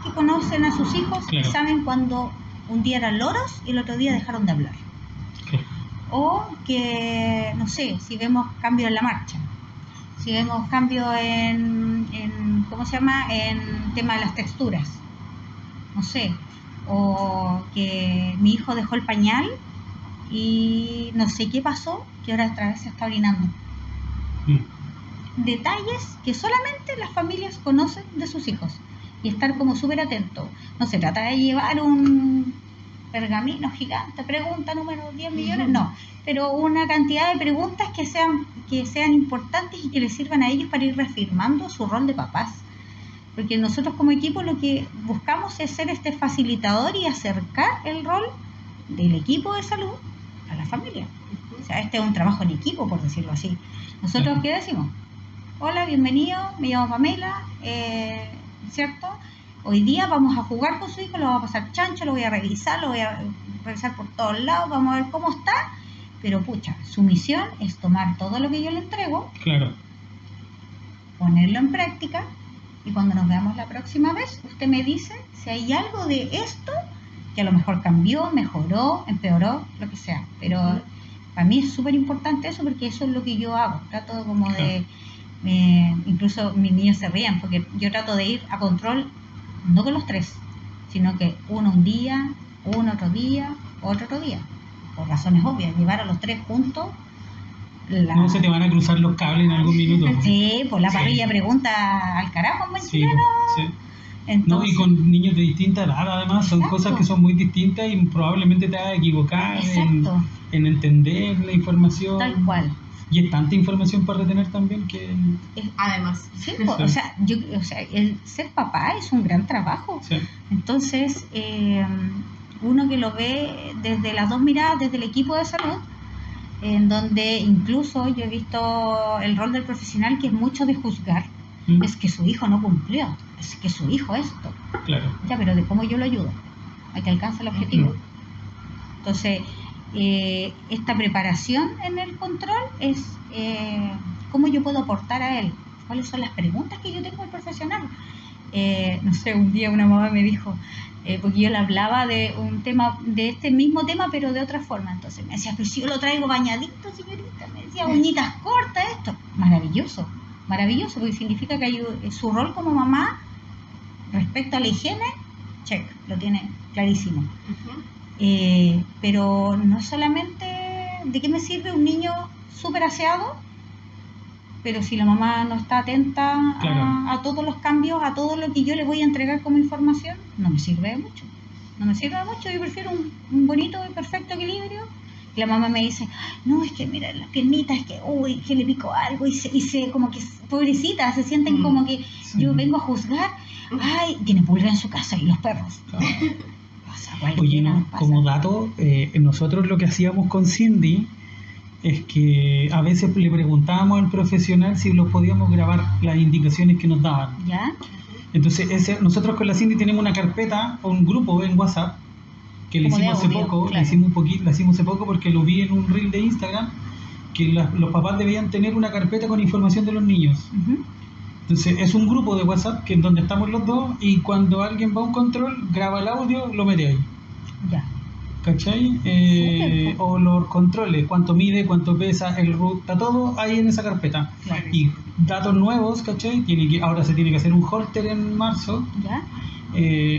que conocen a sus hijos Claro. y saben cuando un día eran loros y el otro día dejaron de hablar? Claro. O que, no sé, si vemos cambio en la marcha, si vemos cambio en ¿cómo se llama? En tema de las texturas, no sé, o que mi hijo dejó el pañal y no sé qué pasó, que ahora otra vez se está orinando. Detalles que solamente las familias conocen de sus hijos y estar como súper atento. No se trata de llevar un pergamino gigante, pregunta número 10 millones, no, pero una cantidad de preguntas que sean importantes y que les sirvan a ellos para ir reafirmando su rol de papás. Porque nosotros como equipo lo que buscamos es ser este facilitador y acercar el rol del equipo de salud a la familia. O sea, este es un trabajo en equipo, por decirlo así. Nosotros, ¿qué decimos? Hola, bienvenido, me llamo Pamela, ¿cierto? Hoy día vamos a jugar con su hijo, lo vamos a pasar chancho, lo voy a revisar por todos lados, vamos a ver cómo está. Pero pucha, su misión es tomar todo lo que yo le entrego, Claro. ponerlo en práctica, y cuando nos veamos la próxima vez, usted me dice si hay algo de esto que a lo mejor cambió, mejoró, empeoró, lo que sea. Pero para mí es súper importante eso porque eso es lo que yo hago. Trato como de... incluso mis niños se ríen porque yo trato de ir a control no con los 3, sino que uno un día, uno otro día, otro día. Por razones obvias, llevar a los 3 juntos... No se te van a cruzar los cables en algún minuto. Sí, pues la Sí. parrilla pregunta al carajo en buen Sí, chileno. sí. Entonces, No, y con niños de distinta edad además, son Exacto. cosas que son muy distintas y probablemente te vas a equivocar Exacto. en entender la información. tal cual. Y es tanta información para retener también que... Además. Sí, pues, o sea, el ser papá es un gran trabajo. Sí. Entonces, uno que lo ve desde las 2 miradas, desde el equipo de salud, en donde incluso yo he visto el rol del profesional que es mucho de juzgar. Es que su hijo no cumplió, es que su hijo esto. Claro. Ya, pero ¿de cómo yo lo ayudo? A que alcance el objetivo. Entonces, esta preparación en el control es cómo yo puedo aportar a él, cuáles son las preguntas que yo tengo al profesional. No sé, un día una mamá me dijo, porque yo le hablaba de un tema, de este mismo tema, pero de otra forma. Entonces me decía, pero si yo lo traigo bañadito, señorita, me decía, uñitas cortas, esto. Maravilloso, maravilloso, porque significa que hay, su rol como mamá respecto a la higiene, check, lo tiene clarísimo. Pero no solamente, ¿de qué me sirve un niño súper aseado? Pero si la mamá no está atenta a todos los cambios, a todo lo que yo le voy a entregar como información, no me sirve de mucho. No me sirve de mucho, yo prefiero un bonito y perfecto equilibrio. Y la mamá me dice, no, es que mira, las piernitas, es que, uy, que le picó algo, y se como que, pobrecita, se sienten como que yo vengo a juzgar, ay, tiene pulga en su casa y los perros. Oye, no, como dato, nosotros lo que hacíamos con Cindy es que a veces le preguntábamos al profesional si los podíamos grabar las indicaciones que nos daban. ¿Ya? Entonces, nosotros con la Cindy tenemos una carpeta o un grupo en WhatsApp que le hicimos hace poco, claro. Le hicimos hace poco porque lo vi en un reel de Instagram, que los papás debían tener una carpeta con información de los niños. Entonces, es un grupo de WhatsApp que en donde estamos los dos y cuando alguien va a un control, graba el audio, lo mete ahí. Ya. ¿Cachai? O los controles, cuánto mide, cuánto pesa, el root, está todo ahí en esa carpeta. Claro. Y datos nuevos, ¿cachai? Ahora se tiene que hacer un holter en marzo. ¿Ya?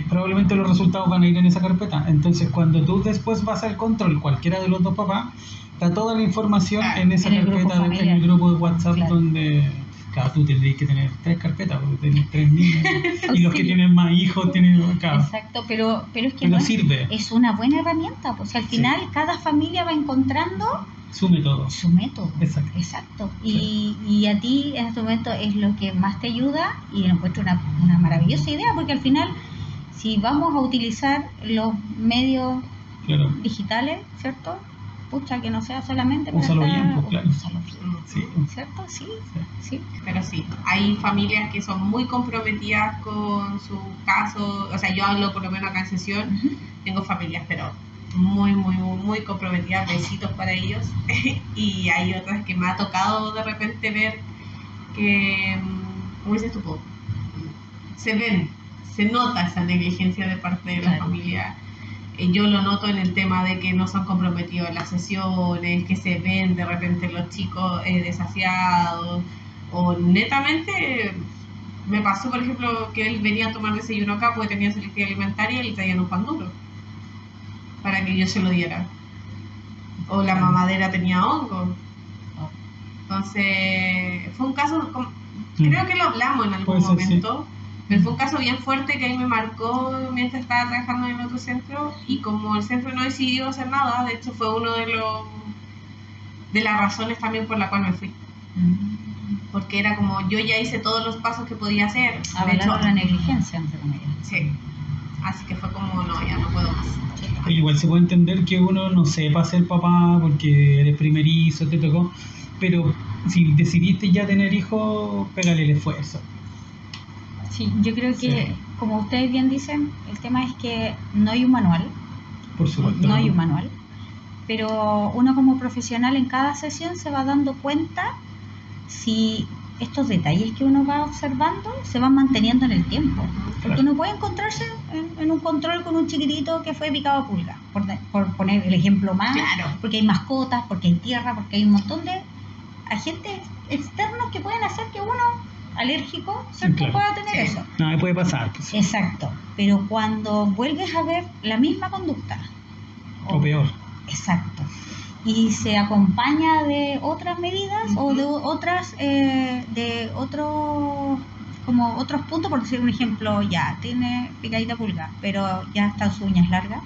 Probablemente los resultados van a ir en esa carpeta. Entonces, cuando tú después vas al control, cualquiera de los dos papás, está toda la información en esa carpeta, en el grupo de WhatsApp, claro. Donde... Claro, tú tendrías que tener 3 carpetas porque tienes 3 niños y los que tienen más hijos tienen... Claro. Exacto, pero es que no sirve. Es una buena herramienta, pues al final cada familia va encontrando su método. Exacto. Y a ti en este momento es lo que más te ayuda y encuentro una maravillosa idea, porque al final si vamos a utilizar los medios digitales, ¿cierto? Pucha, que no sea solamente para úsalo bien, pues, claro. Úsalo bien, sí. ¿Cierto? Sí. Pero sí, hay familias que son muy comprometidas con su caso, o sea, yo hablo por lo menos acá en sesión, tengo familias, pero muy, muy, muy comprometidas, besitos para ellos, y hay otras que me ha tocado de repente ver que, como dices tú, se nota esa negligencia de parte de la familia. Yo lo noto en el tema de que no son comprometidos en las sesiones, que se ven de repente los chicos desasiados, o netamente me pasó, por ejemplo, que él venía a tomar desayuno acá porque tenía selectividad alimentaria y le traían un pan duro para que yo se lo diera, o la mamadera tenía hongo. Entonces fue un caso, creo que lo hablamos en algún momento. Pero fue un caso bien fuerte que ahí me marcó mientras estaba trabajando en otro centro, y como el centro no decidió hacer nada, de hecho fue uno de las razones también por la cual me fui. Porque era como, yo ya hice todos los pasos que podía hacer. Avalaron la negligencia, entre comillas. Sí. Así que fue como, no, ya no puedo más. Igual se puede entender que uno no sepa ser papá porque eres primerizo, te tocó, pero si decidiste ya tener hijos, pégale el esfuerzo. Sí, yo creo que, como ustedes bien dicen, el tema es que no hay un manual. Por supuesto. No hay un manual. Pero uno como profesional en cada sesión se va dando cuenta si estos detalles que uno va observando se van manteniendo en el tiempo. Porque uno puede encontrarse en un control con un chiquitito que fue picado a pulga, por poner el ejemplo más, porque hay mascotas, porque hay tierra, porque hay un montón de agentes externos que pueden hacer que uno alérgico, ¿cierto? Pueda tener eso. No, puede pasar. Pues. Exacto. Pero cuando vuelves a ver la misma conducta. O peor. Exacto. Y se acompaña de otras medidas o de otros puntos, por decir un ejemplo, ya tiene picadita pulga, pero ya están sus uñas largas.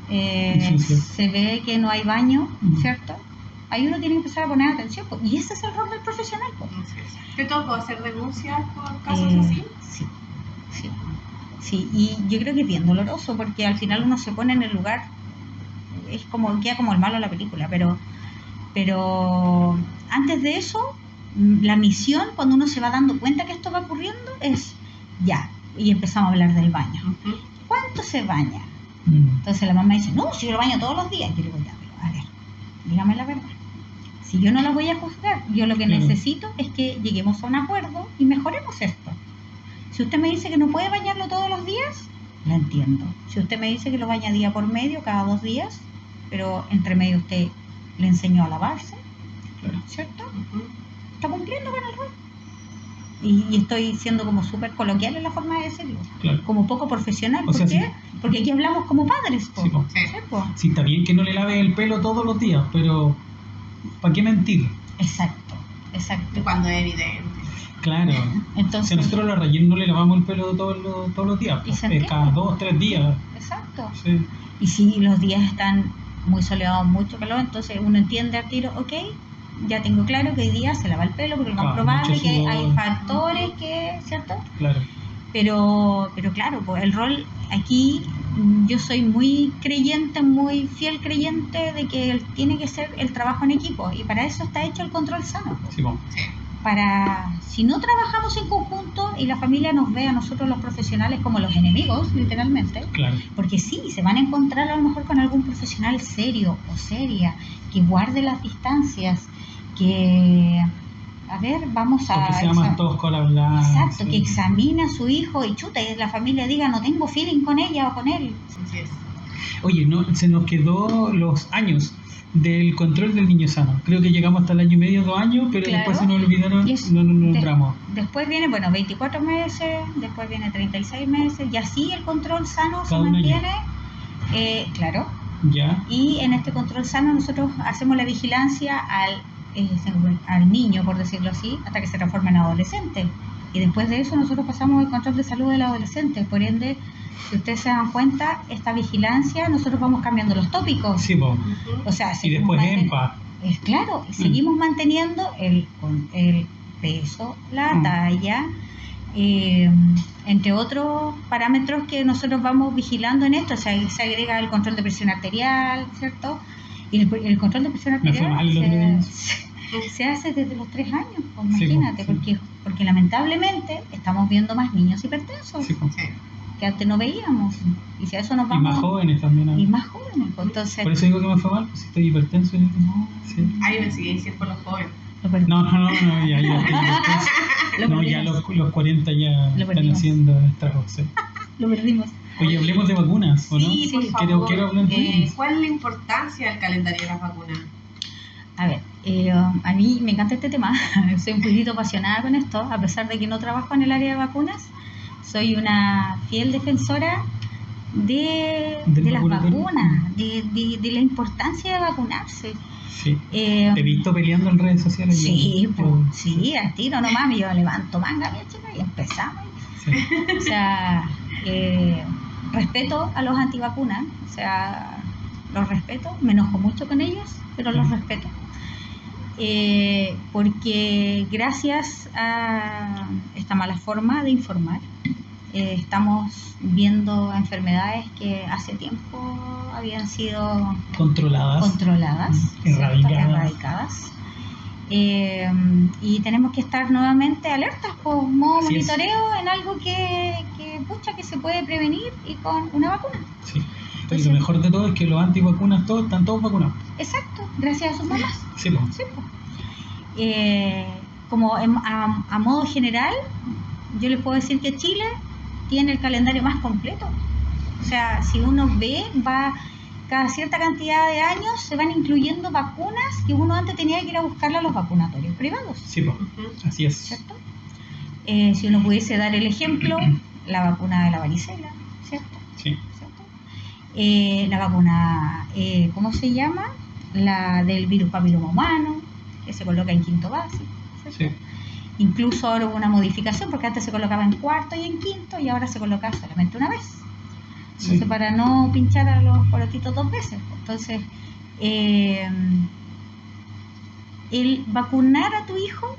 Se ve que no hay baño, ¿cierto? Ahí uno tiene que empezar a poner atención, y ese es el rol del profesional. ¿Te tocó hacer denuncias por casos así? Sí, y yo creo que es bien doloroso porque al final uno se pone en el lugar, queda como el malo de la película, pero Pero antes de eso, la misión, cuando uno se va dando cuenta que esto va ocurriendo, es ya. Y empezamos a hablar del baño. ¿Cuánto se baña? Entonces la mamá dice, no, si yo lo baño todos los días. Yo le digo, ya, pero a ver, dígame la verdad. Si yo no la voy a juzgar, yo lo que necesito es que lleguemos a un acuerdo y mejoremos esto. Si usted me dice que no puede bañarlo todos los días, la entiendo. Si usted me dice que lo baña día por medio, cada 2 días, pero entre medio usted le enseñó a lavarse, ¿cierto? Está cumpliendo con el rol. Y estoy siendo como súper coloquial en la forma de decirlo, como poco profesional. ¿Por qué? Porque aquí hablamos como padres. Sí, está bien que no le lave el pelo todos los días, pero ¿para qué mentir? Exacto. Cuando es evidente. Claro. Entonces, si nosotros a la Rayen no le lavamos el pelo todos los días, cada 2 o 3 días. Exacto. Sí. Y si los días están muy soleados, mucho calor, entonces uno entiende al tiro, ok, ya tengo claro que hoy día se lava el pelo, porque lo más probable es que hay factores que, ¿cierto? Claro. Pero claro, pues el rol aquí, yo soy muy creyente, muy fiel creyente de que tiene que ser el trabajo en equipo, y para eso está hecho el control sano. Sí, bueno. Para, si no trabajamos en conjunto y la familia nos ve a nosotros los profesionales como los enemigos, literalmente, porque sí, se van a encontrar a lo mejor con algún profesional serio o seria, que guarde las distancias, que, a ver, vamos a... que se llaman todos con la blanca. Exacto, que examine a su hijo y chuta, y la familia diga, no tengo feeling con ella o con él. Oye, se nos quedó los años del control del niño sano. Creo que llegamos hasta el año y medio, 2 años, pero después se nos olvidaron, no nos nombramos. Después viene, 24 meses, después viene 36 meses, y así el control sano cada se mantiene. Claro. Ya. Y en este control sano nosotros hacemos la vigilancia al niño, por decirlo así, hasta que se transforma en adolescente. Y después de eso nosotros pasamos el control de salud del adolescente. Por ende, si ustedes se dan cuenta, esta vigilancia, nosotros vamos cambiando los tópicos. Sí, po. O sea, y después EMPA. Claro, y seguimos manteniendo el peso, la talla, entre otros parámetros que nosotros vamos vigilando en esto. O sea, se agrega el control de presión arterial, ¿cierto? Y el control de presión arterial se hace desde los 3 años, pues, imagínate, porque lamentablemente estamos viendo más niños hipertensos. Sí, que antes no veíamos, y si a eso nos vamos... Y más jóvenes también. Y más jóvenes, entonces... Por eso digo que me fue mal, pues si estoy hipertenso. No. Sí. Ay, me sigue diciendo por los jóvenes. No, ya ya los 40 ya están haciendo estragos. Sí. Lo perdimos. Oye, hablemos de vacunas, ¿o no? Sí, por favor. Quiero hablar de ellas. ¿Cuál es la importancia del calendario de las vacunas? A ver, a mí me encanta este tema, soy un poquito apasionada con esto, a pesar de que no trabajo en el área de vacunas, soy una fiel defensora de las vacunas, de la importancia de vacunarse. Sí. Te he visto peleando en redes sociales. Sí, al tiro nomás, yo levanto manga, mi chica, y empezamos. Sí. O sea, respeto a los antivacunas, o sea, los respeto, me enojo mucho con ellos, pero los respeto. Porque gracias a esta mala forma de informar, estamos viendo enfermedades que hace tiempo habían sido controladas, erradicadas. Y tenemos que estar nuevamente alertas por modo monitoreo en algo que se puede prevenir y con una vacuna. Sí. Entonces, y lo mejor de todo es que los antivacunas están todos vacunados. Exacto, gracias a sus mamás. Sí, pues. Sí, como a modo general, yo les puedo decir que Chile tiene el calendario más completo. O sea, si uno ve, cada cierta cantidad de años se van incluyendo vacunas que uno antes tenía que ir a buscarlas a los vacunatorios privados. Sí, pues, así es. ¿Cierto? Si uno pudiese dar el ejemplo, la vacuna de la varicela, ¿cierto? Sí. ¿Cierto? La vacuna, ¿cómo se llama? La del virus papiloma humano, que se coloca en 5º básico, ¿cierto? Sí. Incluso ahora hubo una modificación, porque antes se colocaba en 4º y en 5º, y ahora se coloca solamente una vez. Entonces, sí, para no pinchar a los corotitos 2 veces. Entonces, el vacunar a tu hijo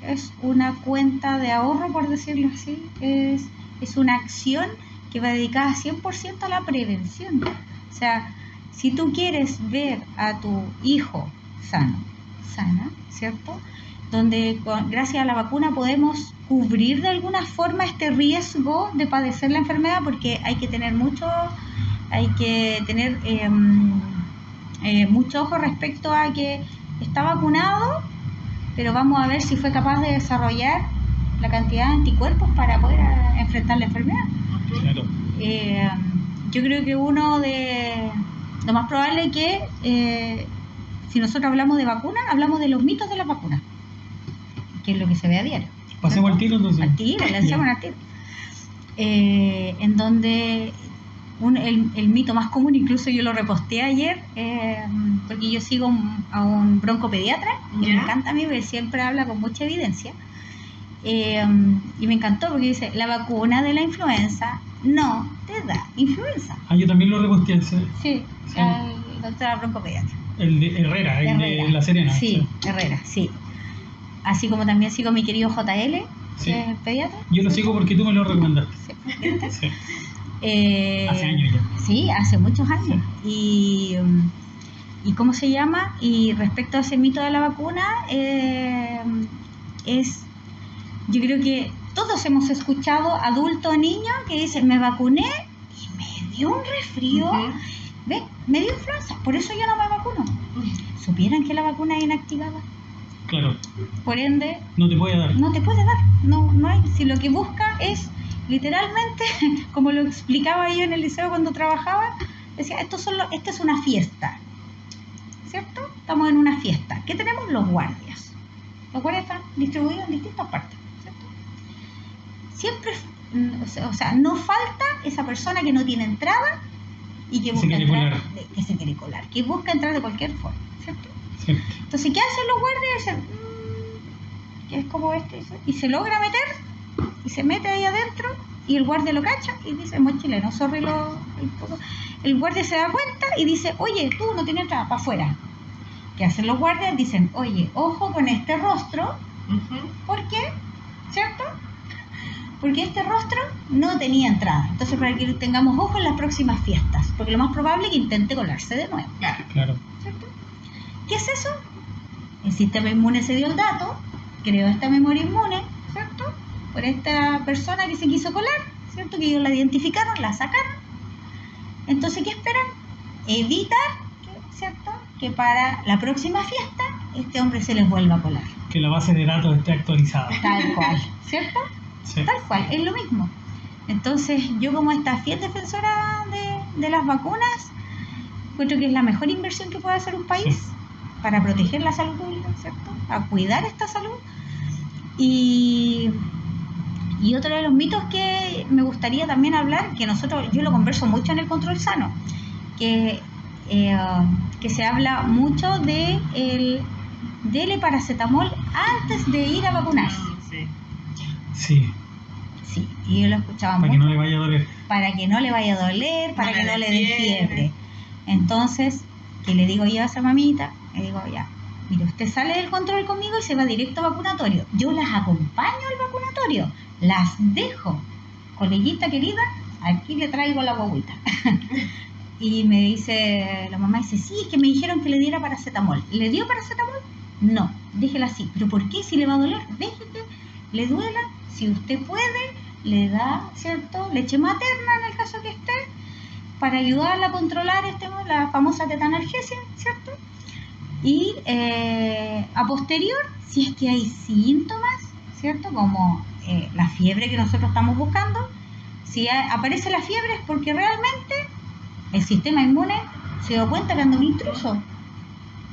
es una cuenta de ahorro, por decirlo así, es una acción que va dedicada 100% a la prevención. O sea, si tú quieres ver a tu hijo sano, sana, ¿cierto? Donde gracias a la vacuna podemos cubrir de alguna forma este riesgo de padecer la enfermedad, porque hay que tener mucho ojo respecto a que está vacunado, pero vamos a ver si fue capaz de desarrollar la cantidad de anticuerpos para poder enfrentar la enfermedad. Claro. Yo creo que lo más probable es que si nosotros hablamos de vacunas, hablamos de los mitos de las vacunas, que es lo que se ve a diario. Pasemos al tiro entonces. Al tiro, lancemos al tiro. En donde el mito más común, incluso yo lo reposteé ayer, porque yo sigo a un broncopediatra, que me encanta a mí, porque siempre habla con mucha evidencia. Y me encantó porque dice, la vacuna de la influenza no te da influenza. Yo también lo reposteé. Sí, el doctor broncopediatra. El de Herrera, de La Serena. Sí, Herrera, sí. Así como también sigo a mi querido JL, que es pediatra. Yo lo sigo porque tú me lo recomendaste. Sí. Hace años ya. Sí, hace muchos años. Sí. ¿Y cómo se llama? Y respecto a ese mito de la vacuna, yo creo que todos hemos escuchado, adultos o niños, que dicen, me vacuné y me dio un resfrío, ¿ve? Me dio influenza, por eso yo no me vacuno. ¿Supieran que la vacuna es inactivada? Claro. Por ende, no te puede dar. No te puede dar, no hay. Si lo que busca es, literalmente, como lo explicaba yo en el liceo cuando trabajaba, decía, esta es una fiesta, ¿cierto? Estamos en una fiesta. ¿Qué tenemos? Los guardias. Los guardias están distribuidos en distintas partes, ¿cierto? Siempre, no falta esa persona que no tiene entrada y que busca entrar, que se quiere colar, que busca entrar de cualquier forma, ¿cierto? Entonces, ¿qué hacen los guardias? Dicen, que es como y se logra meter, y se mete ahí adentro, y el guardia lo cacha, y dice, muy chileno, sorry, el guardia se da cuenta, y dice, oye, tú no tienes entrada, para afuera. ¿Qué hacen los guardias? Dicen, oye, ojo con este rostro, ¿por qué? ¿Cierto? Porque este rostro no tenía entrada. Entonces, para que tengamos ojo en las próximas fiestas, porque lo más probable es que intente colarse de nuevo. Claro. ¿Cierto? ¿Qué es eso? El sistema inmune se dio el dato, creó esta memoria inmune, ¿cierto? Por esta persona que se quiso colar, ¿cierto? Que ellos la identificaron, la sacaron. Entonces, ¿qué esperan? Evitar, ¿cierto? Que para la próxima fiesta este hombre se les vuelva a colar. Que la base de datos esté actualizada. Tal cual, ¿cierto? Sí. Tal cual, es lo mismo. Entonces, yo como esta fiel defensora de las vacunas, encuentro que es la mejor inversión que puede hacer un país para proteger la salud pública, ¿cierto? A cuidar esta salud. Y otro de los mitos que me gustaría también hablar, que yo lo converso mucho en el control sano, que se habla mucho dele paracetamol antes de ir a vacunarse. Sí. Sí, y yo lo escuchaba mucho. Para que no le vaya a doler. Para que no le vaya a doler, para que no le dé fiebre. Entonces, ¿qué le digo yo a esa mamita? Le digo, ya, mire, usted sale del control conmigo y se va directo a vacunatorio. Yo las acompaño al vacunatorio, las dejo. Coleguita querida, aquí le traigo la guaguita. Y me dice, la mamá dice, sí, es que me dijeron que le diera paracetamol. ¿Le dio paracetamol? No, déjela así. ¿Pero por qué? Si le va a doler, deje que le duela. Si usted puede, le da, ¿cierto?, leche materna en el caso que esté, para ayudarla a controlar la famosa tetanalgesia, ¿cierto? Y a posterior, si es que hay síntomas, ¿cierto?, como la fiebre que nosotros estamos buscando, si aparece la fiebre es porque realmente el sistema inmune se dio cuenta que anda un intruso.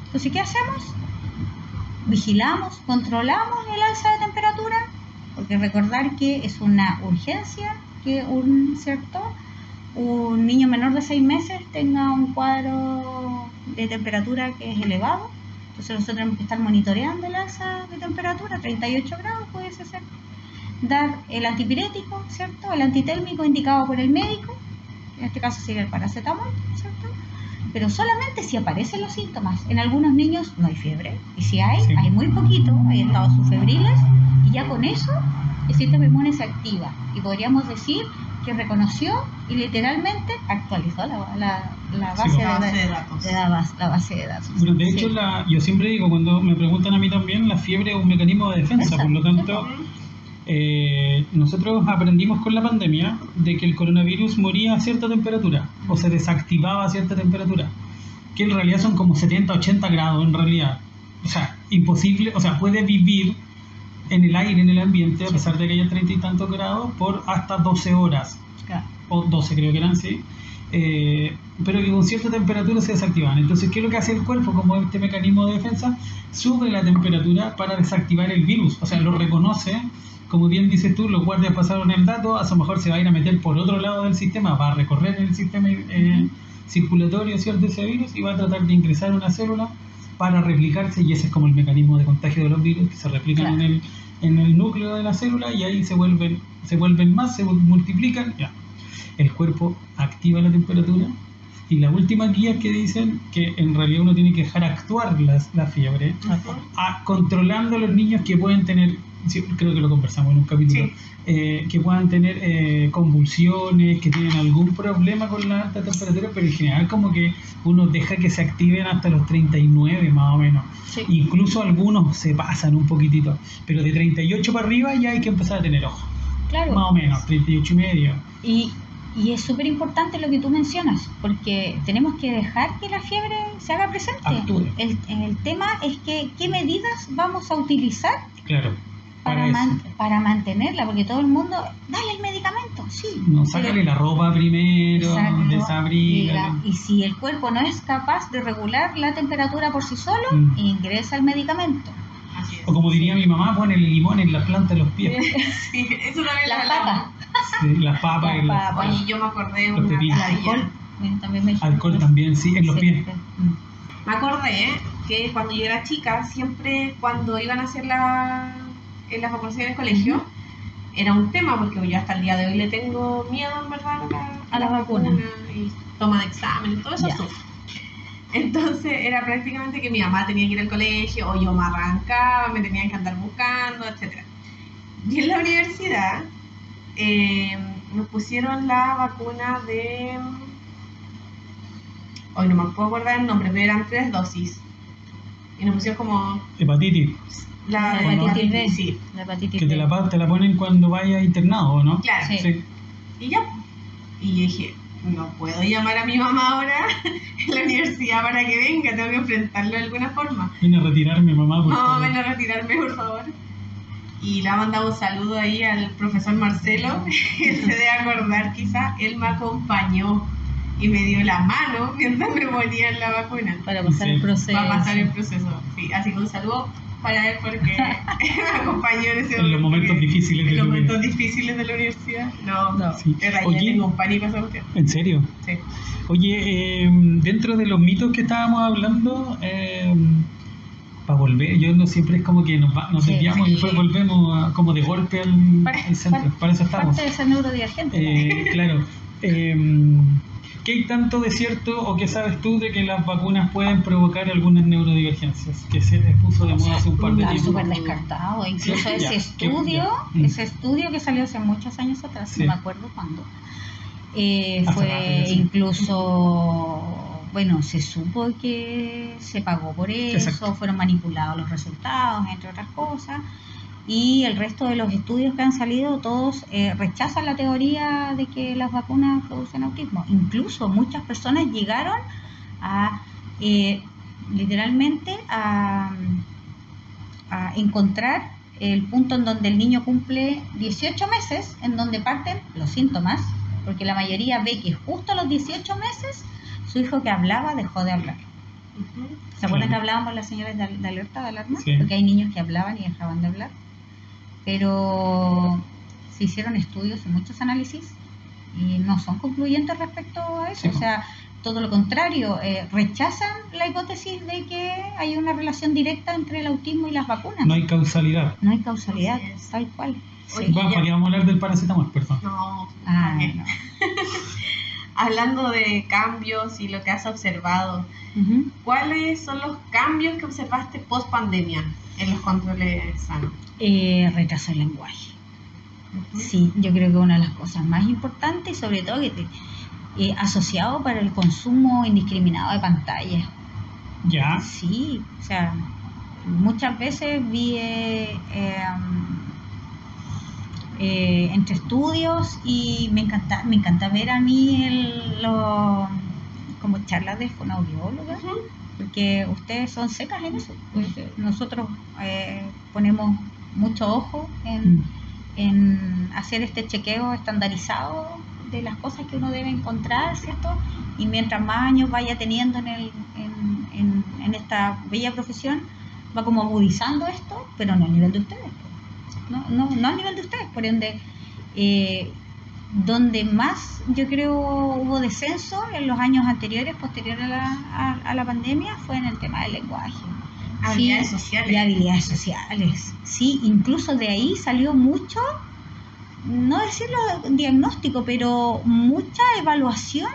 Entonces, ¿qué hacemos? Vigilamos, controlamos el alza de temperatura, porque recordar que es una urgencia que un niño menor de 6 meses tenga un cuadro de temperatura que es elevado. Entonces nosotros tenemos que estar monitoreando el alza de temperatura, 38 grados puede ser. Dar el antipirético, ¿cierto? El antitérmico indicado por el médico, en este caso sería el paracetamol, ¿cierto? Pero solamente si aparecen los síntomas. En algunos niños no hay fiebre, y si hay muy poquito, hay estados subfebriles, y ya con eso el sistema inmune se activa. Y podríamos decir que reconoció y literalmente actualizó la base, Sí, La base de datos. la base de datos. Bueno, de hecho, Sí. yo siempre digo, cuando me preguntan a mí también, la fiebre es un mecanismo de defensa, por lo tanto, nosotros aprendimos con la pandemia de que el coronavirus moría a cierta temperatura, o se desactivaba a cierta temperatura, que en realidad son como 70, 80 grados en realidad. O sea, imposible, o sea, puede vivir en el aire, en el ambiente, a pesar de que haya 30 y tantos grados, por hasta 12 horas, Claro. o 12 creo que eran, sí, pero que con cierta temperatura se desactivan. Entonces, ¿qué es lo que hace el cuerpo como este mecanismo de defensa? Sube la temperatura para desactivar el virus, o sea, lo reconoce, como bien dices tú, los guardias pasaron el dato, a lo mejor se va a ir a meter por otro lado del sistema, va a recorrer el sistema circulatorio, ¿cierto?, de ese virus, y va a tratar de ingresar una célula para replicarse, y ese es como el mecanismo de contagio de los virus, que se replican Claro. en el núcleo de la célula, y ahí se vuelven más, se multiplican, ya. El cuerpo activa la temperatura, y la última guía que dicen que en realidad uno tiene que dejar actuar la fiebre, controlando a los niños que pueden tener, sí, creo que lo conversamos en un capítulo, que puedan tener convulsiones, que tienen algún problema con la alta temperatura, pero en general como que uno deja que se activen hasta los 39 más o menos. Sí. Incluso algunos se pasan un poquitito, pero de 38 para arriba ya hay que empezar a tener ojo. Claro. Más o menos, 38 y medio. Y es súper importante lo que tú mencionas, porque tenemos que dejar que la fiebre se haga presente. Actúe. El tema es que qué medidas vamos a utilizar Claro, para para mantenerla, porque todo el mundo, dale el medicamento, sí. no, sácale la ropa primero, Exacto. desabrígala. Y si el cuerpo no es capaz de regular la temperatura por sí solo, ingresa el medicamento. Así es. O como diría mi mamá, ponele limón en la planta de los pies. Sí, eso también lo La hablamos. papa, Sí, las papas, La y las- papa. Oye, yo me acordé de Los una pepinos. el talla. alcohol, también me dijeron. alcohol también, sí, en los Sí. pies. Me acordé que cuando yo era chica, siempre cuando iban a hacer en las vacunaciones en el colegio, era un tema, porque yo hasta el día de hoy le tengo miedo, en verdad, A la vacuna. y toma de examen, todo eso Ya. sufro. Entonces era prácticamente que mi mamá tenía que ir al colegio, o yo me arrancaba, me tenían que andar buscando, etc. Y en la universidad nos pusieron la vacuna de... Hoy no me puedo acordar el nombre, pero eran 3 dosis. Y nos pusieron como Hepatitis, la La hepatitis B. sí. La hepatitis que B. te la ponen cuando vayas internado, ¿no? Claro. Sí. Y ya. Y yo dije, no puedo llamar a mi mamá ahora en la universidad para que venga, tengo que enfrentarlo de alguna forma. Vine a retirarme, mamá, por No, favor. ven a retirarme, por favor. Y le ha mandado un saludo ahí al profesor Marcelo. Él se debe acordar, quizá, él me acompañó y me dio la mano mientras me ponían la vacuna. Para pasar Sí. el proceso. Va a pasar el proceso. Sí, así que un saludo para él porque me acompañó en ese En los momentos difíciles de En los tu vida. momentos difíciles de la universidad. No, No. Sí. es verdad, Oye. yo tengo un pánico a esa cuestión. ¿En serio? Sí. Oye, dentro de los mitos que estábamos hablando, para volver, yo no siempre es como que nos Sí, desviamos sí. y después volvemos como de golpe al centro. Para eso estamos. Parte de ser neurodivergente. Claro. ¿Qué hay tanto de cierto o qué sabes tú de que las vacunas pueden provocar algunas neurodivergencias? Que se puso de moda hace un par de Está tiempo. súper descartado. Incluso Sí, ya. ese estudio que salió hace muchos años atrás, Sí. no me acuerdo cuándo, Hace rato fue ya, sí. incluso, bueno, se supo que se pagó por eso, Exacto. fueron manipulados los resultados, entre otras cosas. Y el resto de los estudios que han salido, todos rechazan la teoría de que las vacunas producen autismo. Incluso muchas personas llegaron a, literalmente, a encontrar el punto en donde el niño cumple 18 meses, en donde parten los síntomas, porque la mayoría ve que justo a los 18 meses su hijo que hablaba dejó de hablar. ¿Se acuerdan que hablábamos las señales de alerta, de alarma? Sí. Porque hay niños que hablaban y dejaban de hablar. Pero se hicieron estudios y muchos análisis y no son concluyentes respecto a eso. Sí. O sea, todo lo contrario, rechazan la hipótesis de que hay una relación directa entre el autismo y las vacunas. No hay causalidad. No hay causalidad, Así es. tal cual. Oye, Sí. Bueno, ya. podríamos hablar del paracetamol, perdón. No, Ah, ok. no. Hablando de cambios y lo que has observado, Ujú. ¿cuáles son los cambios que observaste post pandemia en los controles sanos? Retraso del lenguaje. Sí, yo creo que una de las cosas más importantes, sobre todo que asociado para el consumo indiscriminado de pantallas. Ya. Sí, o sea, muchas veces vi entre estudios y me encanta ver a mí como charlas de fonoaudióloga, porque ustedes son secas en eso. Pues, nosotros ponemos mucho ojo en hacer este chequeo estandarizado de las cosas que uno debe encontrar, ¿cierto? Y mientras más años vaya teniendo en esta bella profesión, va como agudizando esto, pero no a nivel de ustedes. No a nivel de ustedes, por ende, donde más yo creo hubo descenso en los años anteriores, posteriores a la pandemia, fue en el tema del lenguaje. Habilidades sociales. Y habilidades sociales. Sí, incluso de ahí salió mucho, no decirlo diagnóstico, pero mucha evaluación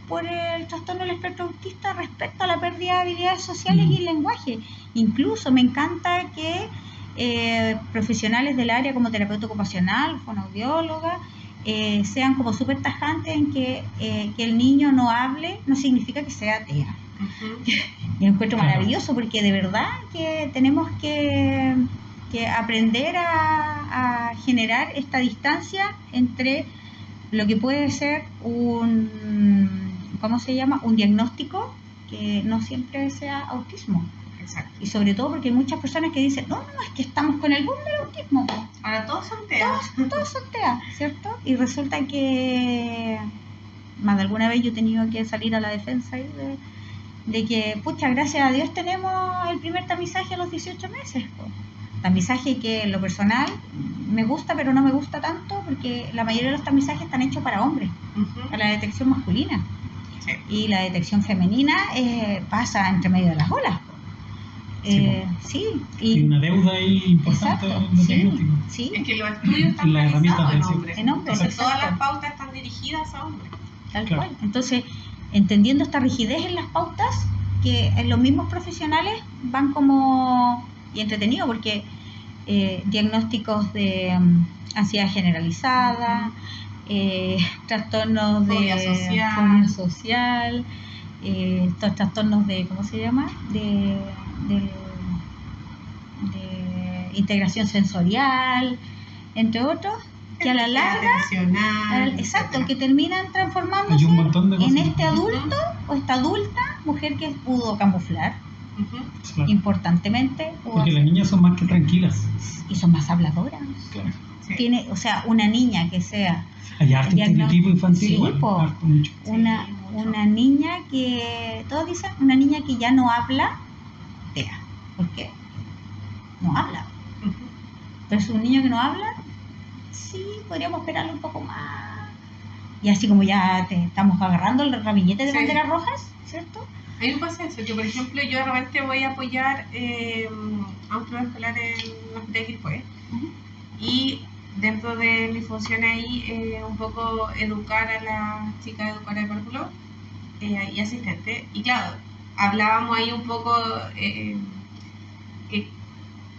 por el trastorno del espectro autista respecto a la pérdida de habilidades sociales y el lenguaje. Incluso me encanta que profesionales del área como terapeuta ocupacional, fonoaudióloga, sean como súper tajantes en que el niño no hable no significa que sea TEA. Yo encuentro maravilloso, porque de verdad que tenemos que aprender a generar esta distancia entre lo que puede ser un diagnóstico que no siempre sea autismo. Exacto. Y sobre todo porque hay muchas personas que dicen, no, es que estamos con el boom del autismo. Ahora todos son TEA. Todos son TEA, ¿cierto? Y resulta que más de alguna vez yo he tenido que salir a la defensa de que, pucha, gracias a Dios tenemos el primer tamizaje a los 18 meses. Tamizaje que en lo personal me gusta, pero no me gusta tanto, porque la mayoría de los tamizajes están hechos para hombres, para la detección masculina. Sí. Y la detección femenina pasa entre medio de las olas. Sí, y una deuda ahí importante. Exacto, sí. Es que los estudios están realizados en hombres. Entonces todas exacto. las pautas están dirigidas a hombres. Tal cual. Entonces, entendiendo esta rigidez en las pautas, que en los mismos profesionales van como, y entretenido, porque diagnósticos de ansiedad generalizada, trastornos de fobia social, estos trastornos de, ¿cómo se llama? De integración sensorial, entre otros, que a la larga, exacto, que terminan transformándose en este adulto o esta adulta mujer que pudo camuflar importantemente. Porque las niñas son más que tranquilas. Y son más habladoras. Claro. Sí. O sea, una niña que sea... Hay harto estereotipo infantil. Sí, igual, una niña que... Todos dicen, una niña que ya no habla, TEA. ¿Por qué? No habla. Pero es un niño que no habla, sí, podríamos esperarlo un poco más. Y así como ya estamos agarrando el ramillete de banderas rojas, ¿cierto? A mí me pasa eso, que por ejemplo yo de repente voy a apoyar a un club escolar en la Hospital Quilpué, y dentro de mi función ahí un poco educar a las chicas, educar de cálculo y asistente. Y claro, hablábamos ahí un poco que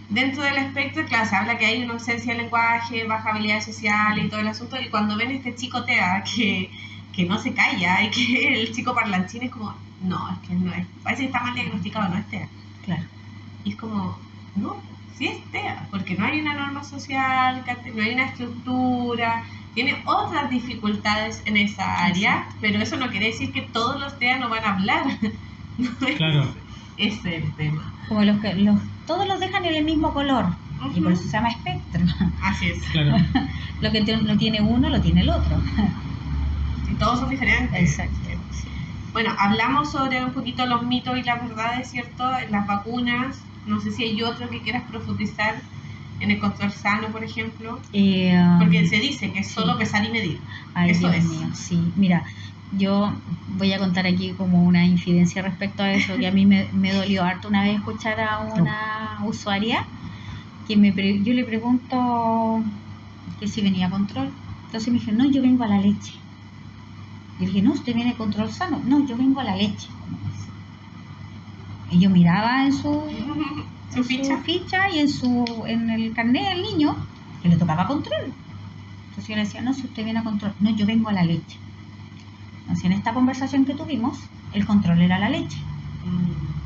dentro del espectro, claro, se habla que hay una ausencia de lenguaje, baja habilidades sociales y todo el asunto, y cuando ven este chico TEA que no se calla, y que el chico parlanchín es como, no, es que no es, parece que está mal diagnosticado, no es TEA. Claro. Y es como, no, sí es TEA, porque no hay una norma social, no hay una estructura, tiene otras dificultades en esa área, pero eso no quiere decir que todos los TEA no van a hablar. Claro. Ese es el tema. Como todos los dejan en el mismo color, y por eso se llama espectro. Así es. Claro. Lo que no tiene uno, lo tiene el otro. Y todos son diferentes. Exacto. Bueno, hablamos sobre un poquito los mitos y las verdades, ¿cierto? Las vacunas. No sé si hay otro que quieras profundizar en el control sano, por ejemplo. Porque se dice que es solo pesar y medir. Ay, eso Dios es. mío, sí. Mira, yo voy a contar aquí como una infidencia respecto a eso, que a mí me dolió harto una vez escuchar a una usuaria que yo le pregunto que si venía a control. Entonces me dijo, no, yo vengo a la leche. Y le dije, no, usted viene a control sano. No, yo vengo a la leche. Y yo miraba en su ficha y en el carnet del niño que le tocaba control. Entonces yo le decía, no, si usted viene a control, no, yo vengo a la leche. Entonces en esta conversación que tuvimos, el control era la leche.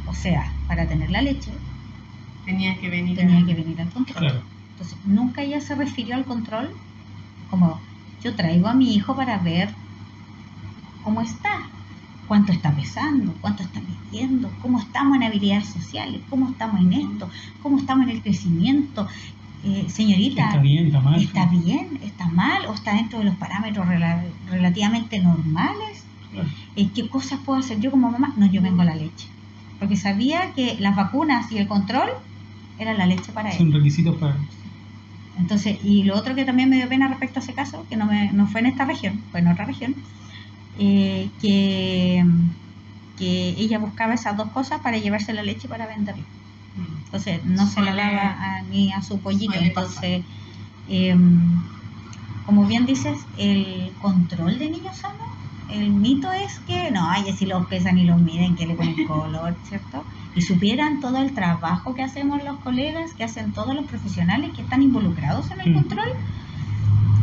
O sea, para tener la leche Tenía que venir al control. Claro. Entonces nunca ella se refirió al control como yo traigo a mi hijo para ver cómo está, cuánto está pesando, cuánto está midiendo, cómo estamos en habilidades sociales, cómo estamos en esto, cómo estamos en el crecimiento. Señorita, ¿Está bien, está mal? ¿está bien, está mal o está dentro de los parámetros relativamente normales? Claro. ¿Qué cosas puedo hacer yo como mamá? No, yo vengo a la leche. Porque sabía que las vacunas y el control era la leche para él. Son requisitos para... Entonces, y lo otro que también me dio pena respecto a ese caso, que no fue en esta región, fue en otra región, que ella buscaba esas dos cosas para llevarse la leche para venderla. Entonces, no se la daba ni a su pollito. Entonces, como bien dices, el control de niños sanos, el mito es que, no, ay, si los pesan y los miden, que le ponen color, ¿cierto? Y supieran todo el trabajo que hacemos los colegas, que hacen todos los profesionales que están involucrados en el control,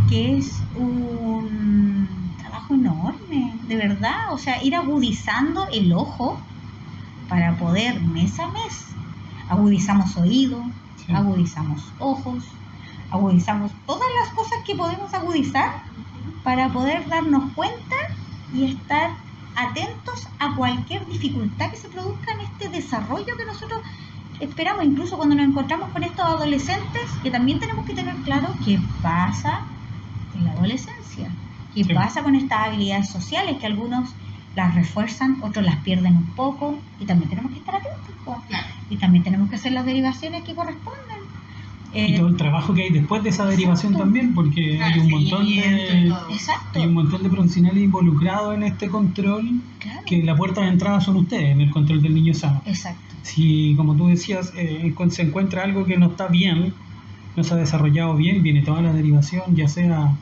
que es un trabajo enorme, de verdad. O sea, ir agudizando el ojo para poder mes a mes. Agudizamos oído, Sí. agudizamos ojos, agudizamos todas las cosas que podemos agudizar para poder darnos cuenta y estar atentos a cualquier dificultad que se produzca en este desarrollo que nosotros esperamos, incluso cuando nos encontramos con estos adolescentes, que también tenemos que tener claro qué pasa en la adolescencia, qué Sí. pasa con estas habilidades sociales, que algunos las refuerzan, otros las pierden un poco, y también tenemos que estar atentos, pues. Claro. Y también tenemos que hacer las derivaciones que corresponden. Y todo el trabajo que hay después de esa derivación Exacto. también, porque hay un montón Seguimiento y de... todo. Exacto, Hay un montón de profesionales involucrados en este control, claro, que la puerta de entrada son ustedes en el control del niño sano. exacto. Si, como tú decías, se encuentra algo que no está bien, no se ha desarrollado bien, viene toda la derivación, ya sea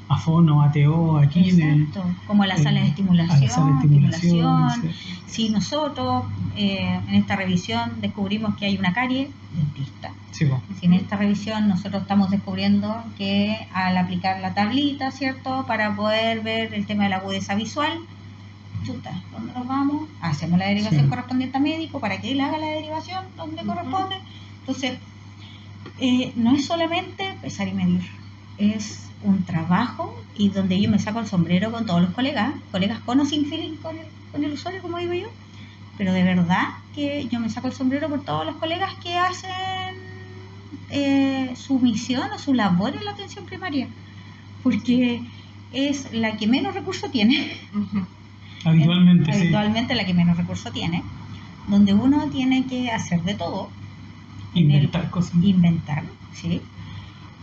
a fono, a TO, a kine, Exacto, como a la sala de a estimulación, la sala de estimulación, sí. Si nosotros en esta revisión descubrimos que hay una carie, dentista. Sí, po. Si en esta revisión nosotros estamos descubriendo que al aplicar la tablita, ¿cierto? Para poder ver el tema de la agudeza visual, chuta, ¿dónde nos vamos? Hacemos la derivación Sí. correspondiente a médico para que él haga la derivación donde corresponde. Entonces, no es solamente pesar y medir, es un trabajo y donde yo me saco el sombrero con todos los colegas con o sin feeling con el usuario, como digo yo, pero de verdad que yo me saco el sombrero por todos los colegas que hacen su misión o su labor en la atención primaria, porque es la que menos recursos tiene, Habitualmente, sí. habitualmente la que menos recursos tiene, donde uno tiene que hacer de todo, Inventar cosas. inventar, ¿sí?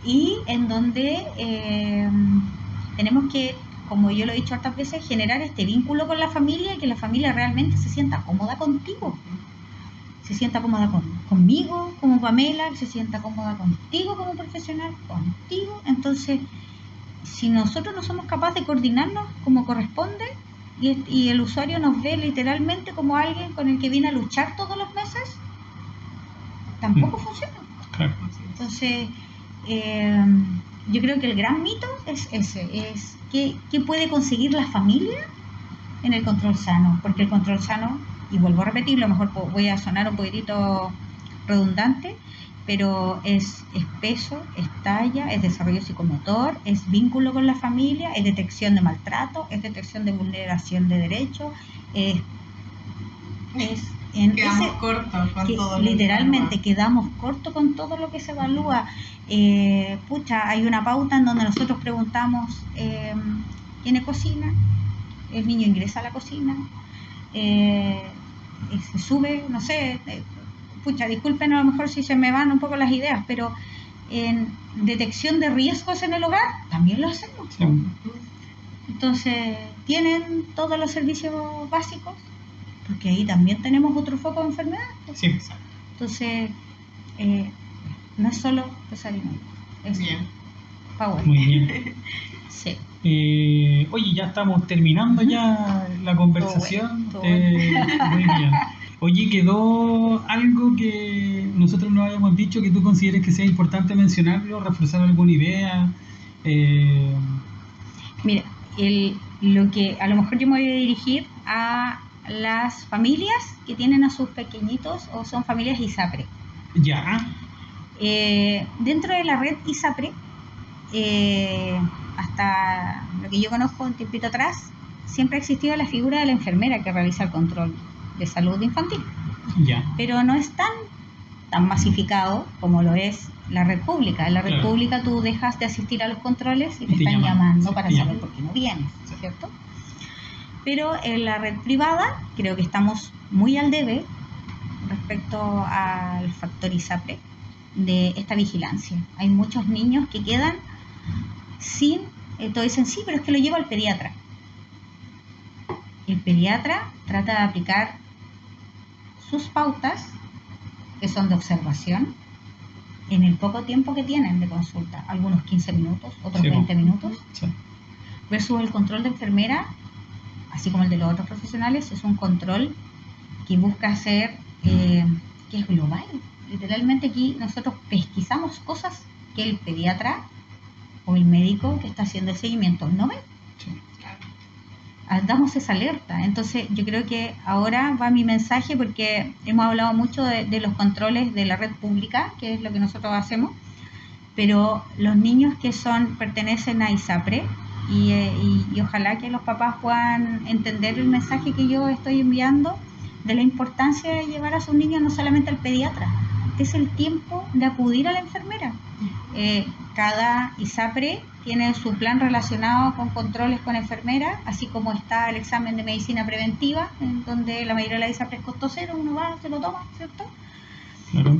Y en donde tenemos que, como yo lo he dicho hartas veces, generar este vínculo con la familia y que la familia realmente se sienta cómoda contigo, se sienta cómoda conmigo como Pamela, se sienta cómoda contigo como profesional, contigo. Entonces, si nosotros no somos capaces de coordinarnos como corresponde y el usuario nos ve literalmente como alguien con el que viene a luchar todos los meses, tampoco funciona. Claro. Entonces, yo creo que el gran mito es ese, es qué puede conseguir la familia en el control sano, porque el control sano, y vuelvo a repetirlo, a lo mejor voy a sonar un poquitito redundante, pero es peso, es talla, es desarrollo psicomotor, es vínculo con la familia, es detección de maltrato, es detección de vulneración de derechos, Quedamos cortos con todo. Literalmente quedamos cortos con todo lo que se evalúa. Hay una pauta en donde nosotros preguntamos ¿quién cocina? El niño ingresa a la cocina, se sube, no sé, disculpen a lo mejor si se me van un poco las ideas, pero en detección de riesgos en el hogar también lo hacemos. Sí. Entonces, tienen todos los servicios básicos, porque ahí también tenemos otro foco de enfermedad. Sí. Entonces, no es solo pesar y medir, es Bien. power. Muy bien. Sí. Oye, ya estamos terminando ya la conversación. Todo bueno. Muy bien. Oye, ¿quedó algo que nosotros no habíamos dicho que tú consideres que sea importante mencionarlo, reforzar alguna idea Mira, lo que a lo mejor yo me voy a dirigir a las familias que tienen a sus pequeñitos o son familias ISAPRE. Ya. Dentro de la red ISAPRE, hasta lo que yo conozco un tiempito atrás, siempre ha existido la figura de la enfermera que realiza el control de salud infantil. Ya. Pero no es tan masificado como lo es la red pública. En la red Claro. pública tú dejas de asistir a los controles y te te están llaman, llamando sí, para te saber llaman. por qué no vienes, Sí. ¿cierto? Pero en la red privada creo que estamos muy al debe respecto al factor ISAPRE de esta vigilancia. Hay muchos niños que quedan sin, todos dicen, sí, pero es que lo llevo al pediatra. El pediatra trata de aplicar sus pautas, que son de observación, en el poco tiempo que tienen de consulta, algunos 15 minutos, otros Sí, 20 minutos, Sí. versus el control de enfermera, así como el de los otros profesionales, es un control que busca ser, que es global. Literalmente aquí nosotros pesquisamos cosas que el pediatra o el médico que está haciendo el seguimiento no ve. Sí. Damos esa alerta. Entonces yo creo que ahora va mi mensaje, porque hemos hablado mucho de los controles de la red pública, que es lo que nosotros hacemos, pero los niños que pertenecen a ISAPRE, y ojalá que los papás puedan entender el mensaje que yo estoy enviando de la importancia de llevar a sus niños no solamente al pediatra, que es el tiempo de acudir a la enfermera. Cada ISAPRE tiene su plan relacionado con controles con enfermera, así como está el examen de medicina preventiva, en donde la mayoría de las ISAPRE es costo cero, uno va, se lo toma, ¿cierto? Claro.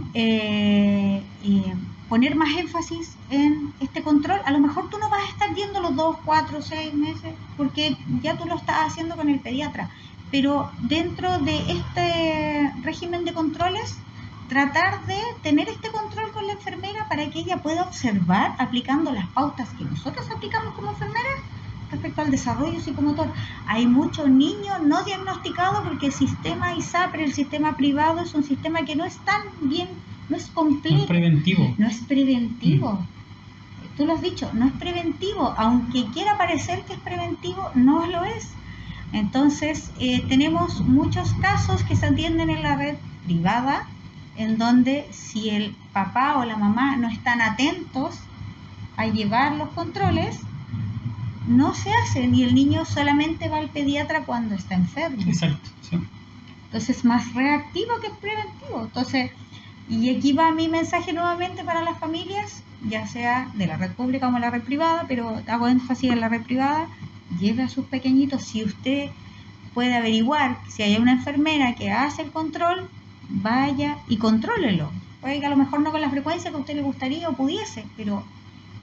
Poner más énfasis en este control. A lo mejor tú no vas a estar yendo los 2, 4, 6 meses, porque ya tú lo estás haciendo con el pediatra, pero dentro de este régimen de controles, tratar de tener este control con la enfermera para que ella pueda observar aplicando las pautas que nosotros aplicamos como enfermeras respecto al desarrollo psicomotor. Hay muchos niños no diagnosticados porque el sistema ISAPRE, el sistema privado, es un sistema que no es tan bien, no es completo. No es preventivo. No es preventivo. Tú lo has dicho, no es preventivo. Aunque quiera parecer que es preventivo, no lo es. Entonces, tenemos muchos casos que se atienden en la red privada, en donde si el papá o la mamá no están atentos a llevar los controles, no se hacen, y el niño solamente va al pediatra cuando está enfermo. Exacto. Sí. Entonces es más reactivo que preventivo. Entonces, y aquí va mi mensaje nuevamente para las familias, ya sea de la red pública como la red privada, pero hago énfasis en la red privada. Lleve a sus pequeñitos. Si usted puede averiguar si hay una enfermera que hace el control, vaya y contrólelo. Puede que a lo mejor no con la frecuencia que a usted le gustaría o pudiese, pero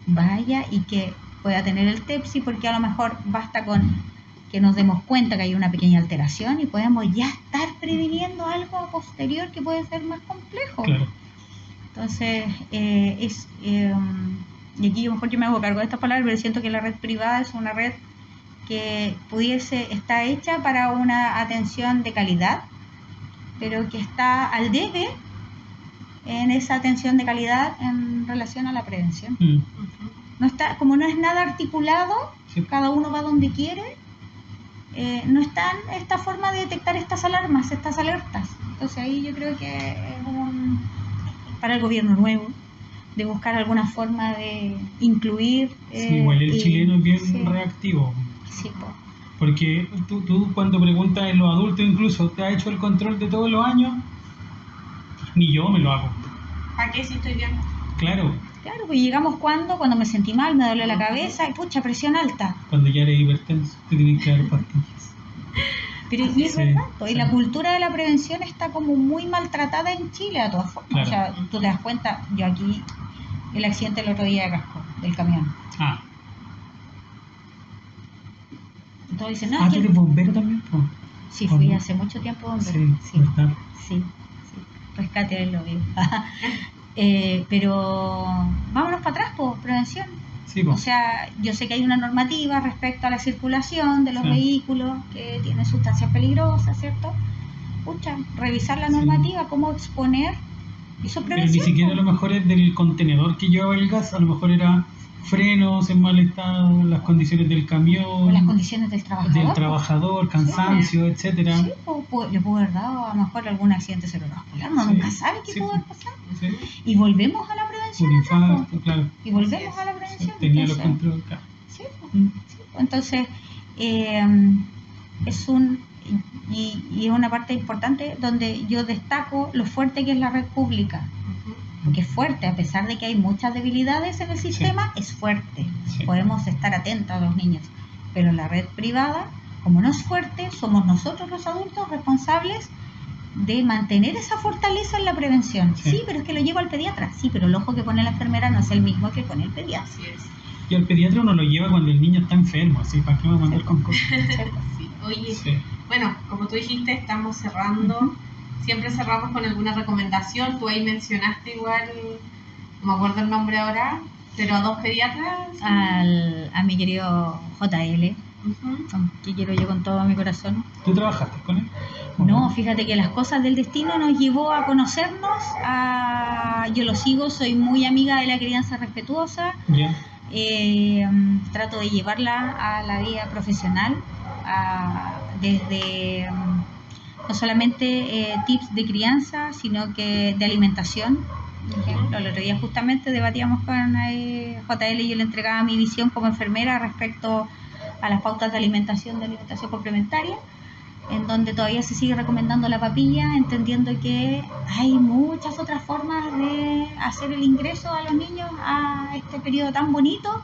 vaya y que pueda tener el TEPSI, porque a lo mejor basta con que nos demos cuenta que hay una pequeña alteración y podemos ya estar previniendo algo a posterior que puede ser más complejo. Claro. Entonces, y aquí a lo mejor yo me hago cargo de estas palabras, pero siento que la red privada es una red que está hecha para una atención de calidad, pero que está al debe en esa atención de calidad en relación a la prevención. No está, como no es nada articulado, Sí. cada uno va donde quiere, no está esta forma de detectar estas alarmas, estas alertas. Entonces ahí yo creo que es para el gobierno nuevo, de buscar alguna forma de incluir. Sí, igual el chileno es bien sí, reactivo. sí, po. Porque tú cuando preguntas en los adultos incluso, ¿te has hecho el control de todos los años? Ni yo me lo hago. ¿Para qué si estoy bien? Claro, Claro, pues llegamos cuando me sentí mal, me duele la cabeza, y pucha, presión alta. cuando ya eres hipertenso, te tienes que dar pastillas. Pero y es Sí, verdad, pues, y sí. la cultura de la prevención está como muy maltratada en Chile, de todas formas. Claro. O sea, tú te das cuenta, yo aquí, el accidente el otro día de casco, del camión. Ah, Entonces dicen, no, ¿tú es que... eres bombero también? Po? Sí, fui hace mucho tiempo bombero. Sí, ¿verdad? sí. Rescate del lobby. Pero vámonos para atrás, pues, prevención. Sí, po. O sea, yo sé que hay una normativa respecto a la circulación de los Sí. vehículos que tienen sustancias peligrosas, ¿cierto? Pucha, revisar la Sí. normativa, cómo exponer, eso es Pero prevención. ni siquiera a lo mejor es del contenedor que llevaba el gas, a lo mejor era frenos en mal estado, las condiciones del O camión, las condiciones del trabajador. cansancio, etcétera. Sí, le pudo haber dado a lo mejor algún accidente cerebrovascular, uno Sí, nunca sabe qué sí, pudo haber pasado. Sí. Y volvemos a la prevención. Un acá, po. infarto, claro. Y volvemos Así es. a la Sí, prevención. tenía los Entonces, controles, claro. sí, po. Mm. Sí, pues, entonces, es y es una parte importante donde yo destaco lo fuerte que es la red pública, porque es fuerte, a pesar de que hay muchas debilidades en el sistema, es fuerte, Sí. podemos estar atentos a los niños, pero la red privada, como no es fuerte, somos nosotros los adultos responsables de mantener esa fortaleza en la prevención. Sí. Sí, pero es que lo llevo al pediatra, sí, pero el ojo que pone la enfermera no es el mismo que pone el pediatra. Así es. Y al pediatra uno lo lleva cuando el niño está enfermo, así, ¿para qué va a mandar con cosas? Sí. Oye, Sí. bueno, como tú dijiste, estamos cerrando. Siempre cerramos con alguna recomendación. Tú ahí mencionaste igual, no me acuerdo el nombre ahora, pero a 2 pediatras. A mi querido JL, Ujú. que quiero yo con todo mi corazón. ¿Tú trabajaste con él? ¿O No, fíjate que las cosas del destino nos llevó a conocernos. Yo lo sigo, soy muy amiga de la crianza respetuosa. Ya. Trato de llevarla a la vida profesional, desde no solamente tips de crianza, sino que de alimentación. Por ejemplo, el otro día justamente debatíamos con JL y yo le entregaba mi visión como enfermera respecto a las pautas de alimentación complementaria, en donde todavía se sigue recomendando la papilla, entendiendo que hay muchas otras formas de hacer el ingreso a los niños a este periodo tan bonito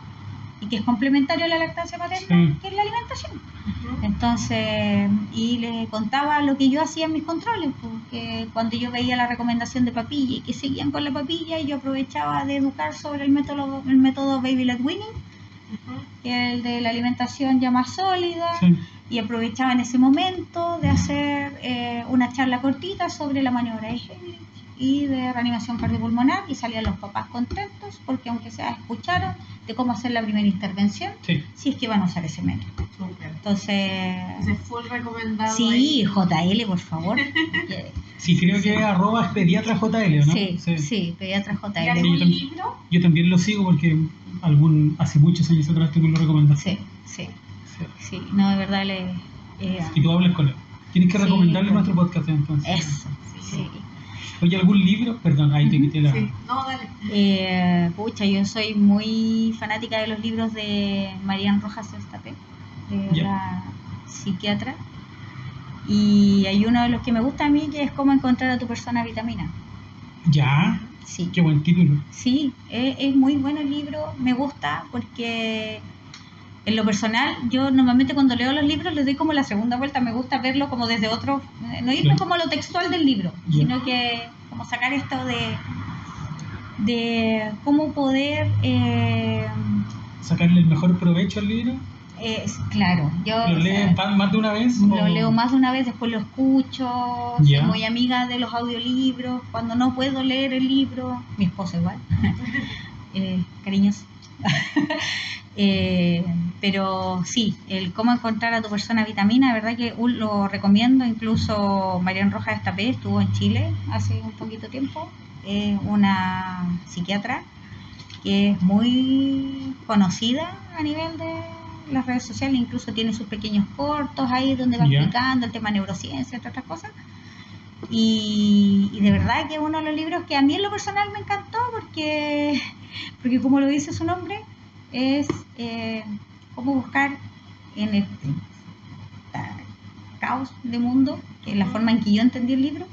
y que es complementario a la lactancia materna, Sí. que es la alimentación. Ujú. Entonces, y le contaba lo que yo hacía en mis controles, porque cuando yo veía la recomendación de papilla y que seguían con la papilla, yo aprovechaba de educar sobre el método Baby Led Weaning, Ujú. que es el de la alimentación ya más sólida, Sí. y aprovechaba en ese momento de hacer una charla cortita sobre la maniobra de Heimlich y de reanimación cardiopulmonar, y salían los papás contentos porque aunque sea escucharon de cómo hacer la primera intervención, Sí. si es que van a usar ese método. Súper. Entonces, Ese es full recomendado. sí, ahí. JL, por favor. Que- Sí, creo que es @pediatra JL, ¿no? sí, pediatra ¿Y JL. algún yo también. libro? Yo también lo sigo porque hace muchos años atrás tú me lo recomendaste. Sí, Sí. sí, no, de verdad Y tú hablas con él. Tienes que Sí, recomendarle pues. nuestro podcast entonces. eso, sí. Oye, ¿algún libro? Perdón, ahí te quité la... Sí. No, dale. Pucha, yo soy muy fanática de los libros de Marian Rojas Estapé, de Ya. la psiquiatra. Y hay uno de los que me gusta a mí, que es Cómo encontrar a tu persona vitamina. Ya, Sí, qué buen título. sí, es muy bueno el libro, me gusta porque en lo personal, yo normalmente cuando leo los libros les doy como la segunda vuelta, me gusta verlo como desde otro, no irme Claro. como a lo textual del libro, Ya. sino que como sacar esto de cómo poder, ¿Sacarle el mejor provecho al libro? claro, yo ¿Lo o sea, lees más de una vez? lo o- leo más de una vez, después lo escucho, Ya. soy muy amiga de los audiolibros, cuando no puedo leer el libro, mi esposo igual, cariños. Pero sí, el cómo encontrar a tu persona vitamina, de verdad que lo recomiendo. Incluso Marian Rojas Estapé estuvo en Chile hace un poquito tiempo, una psiquiatra que es muy conocida a nivel de las redes sociales, incluso tiene sus pequeños cortos ahí donde va Ya. explicando el tema neurociencia, entre otras cosas. Y de verdad que es uno de los libros que a mí en lo personal me encantó porque como lo dice su nombre, es cómo buscar en este caos de mundo, que es la forma en que yo entendí el libro,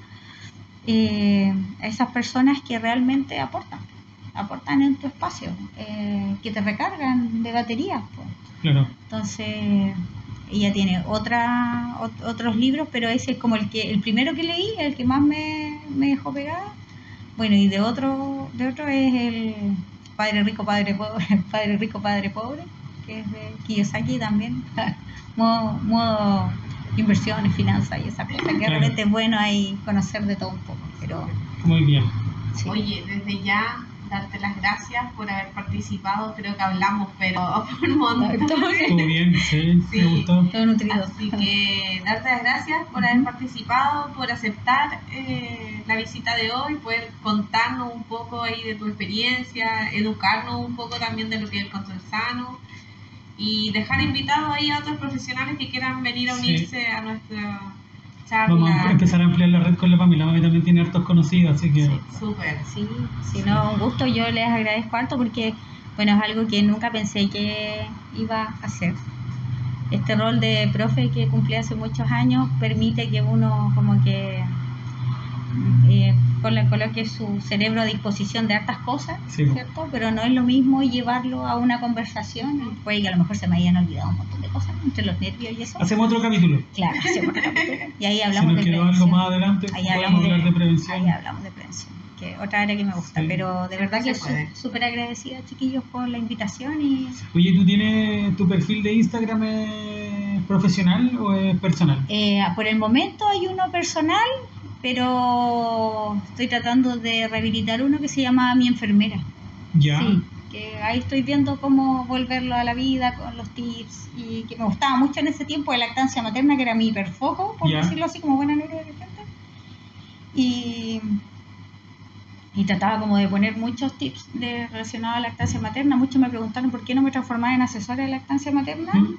a esas personas que realmente aportan en tu espacio, que te recargan de baterías, pues. Claro. Entonces ella tiene otros libros, pero ese es como el primero que leí, el que más me dejó pegada. Bueno, y de otro es el Padre Rico, Padre Pobre, Padre Rico, Padre Pobre, que es de Kiyosaki también. modo inversiones, finanzas y esas cosas, que Claro. realmente es bueno ahí conocer de todo un poco. Pero Muy bien. sí. Oye, desde ya darte las gracias por haber participado. Creo que hablamos, pero por un montón. Estuvo bien, sí, me gustó. Todo nutrido. Así que darte las gracias por haber participado, por aceptar la visita de hoy, poder contarnos un poco ahí de tu experiencia, educarnos un poco también de lo que es el control sano y dejar invitados ahí a otros profesionales que quieran venir a unirse a nuestra charla. Vamos a empezar a ampliar la red con la Pamela, que también tiene hartos conocidos, así que... Sí, súper. Sí, si no, un gusto. Yo les agradezco harto porque, bueno, es algo que nunca pensé que iba a hacer. Este rol de profe que cumplí hace muchos años permite que uno como que coloque su cerebro a disposición de hartas cosas, Sí. ¿cierto? Pero no es lo mismo llevarlo a una conversación, puede que a lo mejor se me hayan olvidado un montón de cosas, ¿no? Entre los nervios y eso. Hacemos otro capítulo. Claro, hacemos otro capítulo. Y ahí Si hablamos nos de quedó prevención. algo más adelante, Ahí podemos hablamos hablar de prevención. Ahí hablamos de prevención, que otra área que me gusta, Sí. pero de verdad que Se puede. súper agradecida, chiquillos, por la invitación. Y Oye, ¿tú tienes tu perfil de Instagram profesional o es personal? por el momento hay uno personal, pero estoy tratando de rehabilitar uno que se llama Mi Enfermera. Ya. Sí, que ahí estoy viendo cómo volverlo a la vida con los tips, y que me gustaba mucho en ese tiempo de lactancia materna, que era mi hiperfoco, por Ya. decirlo así, como buena neurodivergente. Y trataba como de poner muchos tips relacionados a lactancia materna. Muchos me preguntaron por qué no me transformaba en asesora de lactancia materna, ¿Mm?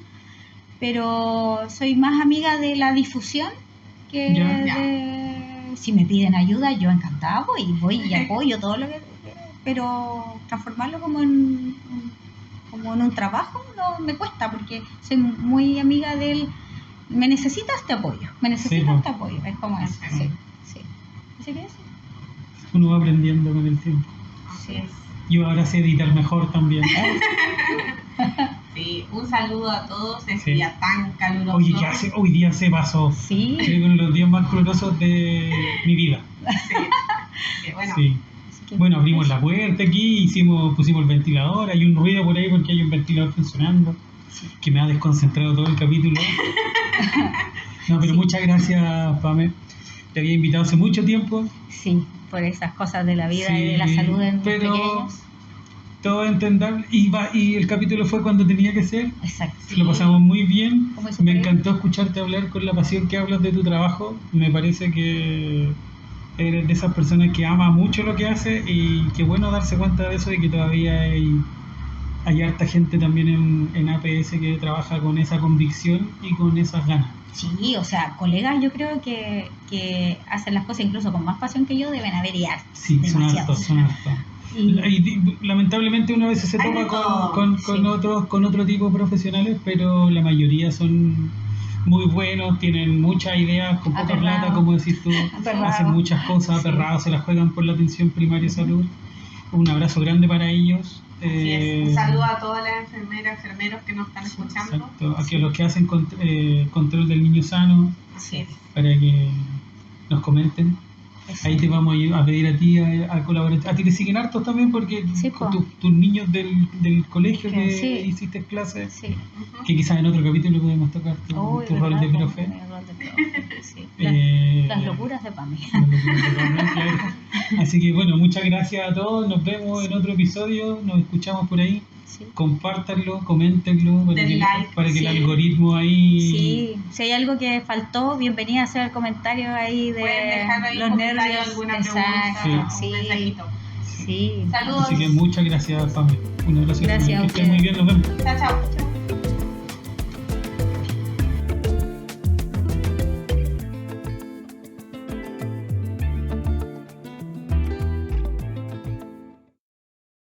pero soy más amiga de la difusión que Ya. de... Si me piden ayuda, yo encantada voy y apoyo todo lo que... Pero transformarlo como en un trabajo no me cuesta, porque soy muy amiga del... Me necesitas, te apoyo. Me necesitas, Sí, te apoyo. Es como eso, sí. Así que eso. Uno va aprendiendo con el tiempo. Así es. Yo ahora sé editar mejor también. Sí, un saludo a todos, este Sí. día tan caluroso. Oye, hoy día se pasó. Sí. Creo que uno de los días más calurosos de mi vida. Que bueno, Sí. Así que Bueno, abrimos eso. la puerta aquí, pusimos el ventilador, hay un ruido por ahí porque hay un ventilador funcionando, que me ha desconcentrado todo el capítulo. No, pero muchas gracias, Pame. Te había invitado hace mucho tiempo, Sí, por esas cosas de la vida Sí, y de la salud en pero- pequeños. todo entendable, y el capítulo fue cuando tenía que ser. Exacto. Lo pasamos muy bien. Como eso Me fue. encantó escucharte hablar con la pasión que hablas de tu trabajo. Me parece que eres de esas personas que ama mucho lo que hace, y qué bueno darse cuenta de eso, y que todavía hay harta gente también en APS que trabaja con esa convicción y con esas ganas. Sí, o sea, colegas yo creo que hacen las cosas incluso con más pasión que yo, deben haber y hartos. Sí, son Demasiados. hartos, son hartos. Y lamentablemente uno a veces se Hay de topa todo, con sí. con otro tipo de profesionales, pero la mayoría son muy buenos, tienen muchas ideas con poca Aperrados. plata, como decís tú, Aperrados. hacen muchas cosas, Sí. aperrados, se las juegan por la atención primaria de salud. Un abrazo grande para ellos. así es. Un saludo a todas las enfermeras, enfermeros que nos están escuchando. Exacto, a los que hacen control del niño sano, Así es. para que nos comenten. Eso. Ahí te vamos a pedir a ti a colaborar. A ti te siguen hartos también, porque Sí, con po. tus niños del colegio Que que sí. hiciste clases, Sí. Ujú. que quizás en otro capítulo podemos tocar tu Uy, rol de ¿verdad? profe. Mi rol de profe, sí. Las locuras de Pamela. Claro. Así que bueno, muchas gracias a todos. Nos vemos en otro episodio. Nos escuchamos por ahí. Sí. Compártanlo, coméntenlo para Den que, like, para que sí. el algoritmo ahí. Sí, si hay algo que faltó, bienvenida a hacer el comentario ahí de Pueden dejar ahí los un comentario, nervios. alguna Exacto, pregunta, sí, un mensajito. sí. Saludos. Así que muchas gracias, Pame. Un abrazo. Gracias a Que estén muy bien. Nos vemos. Chao, chao.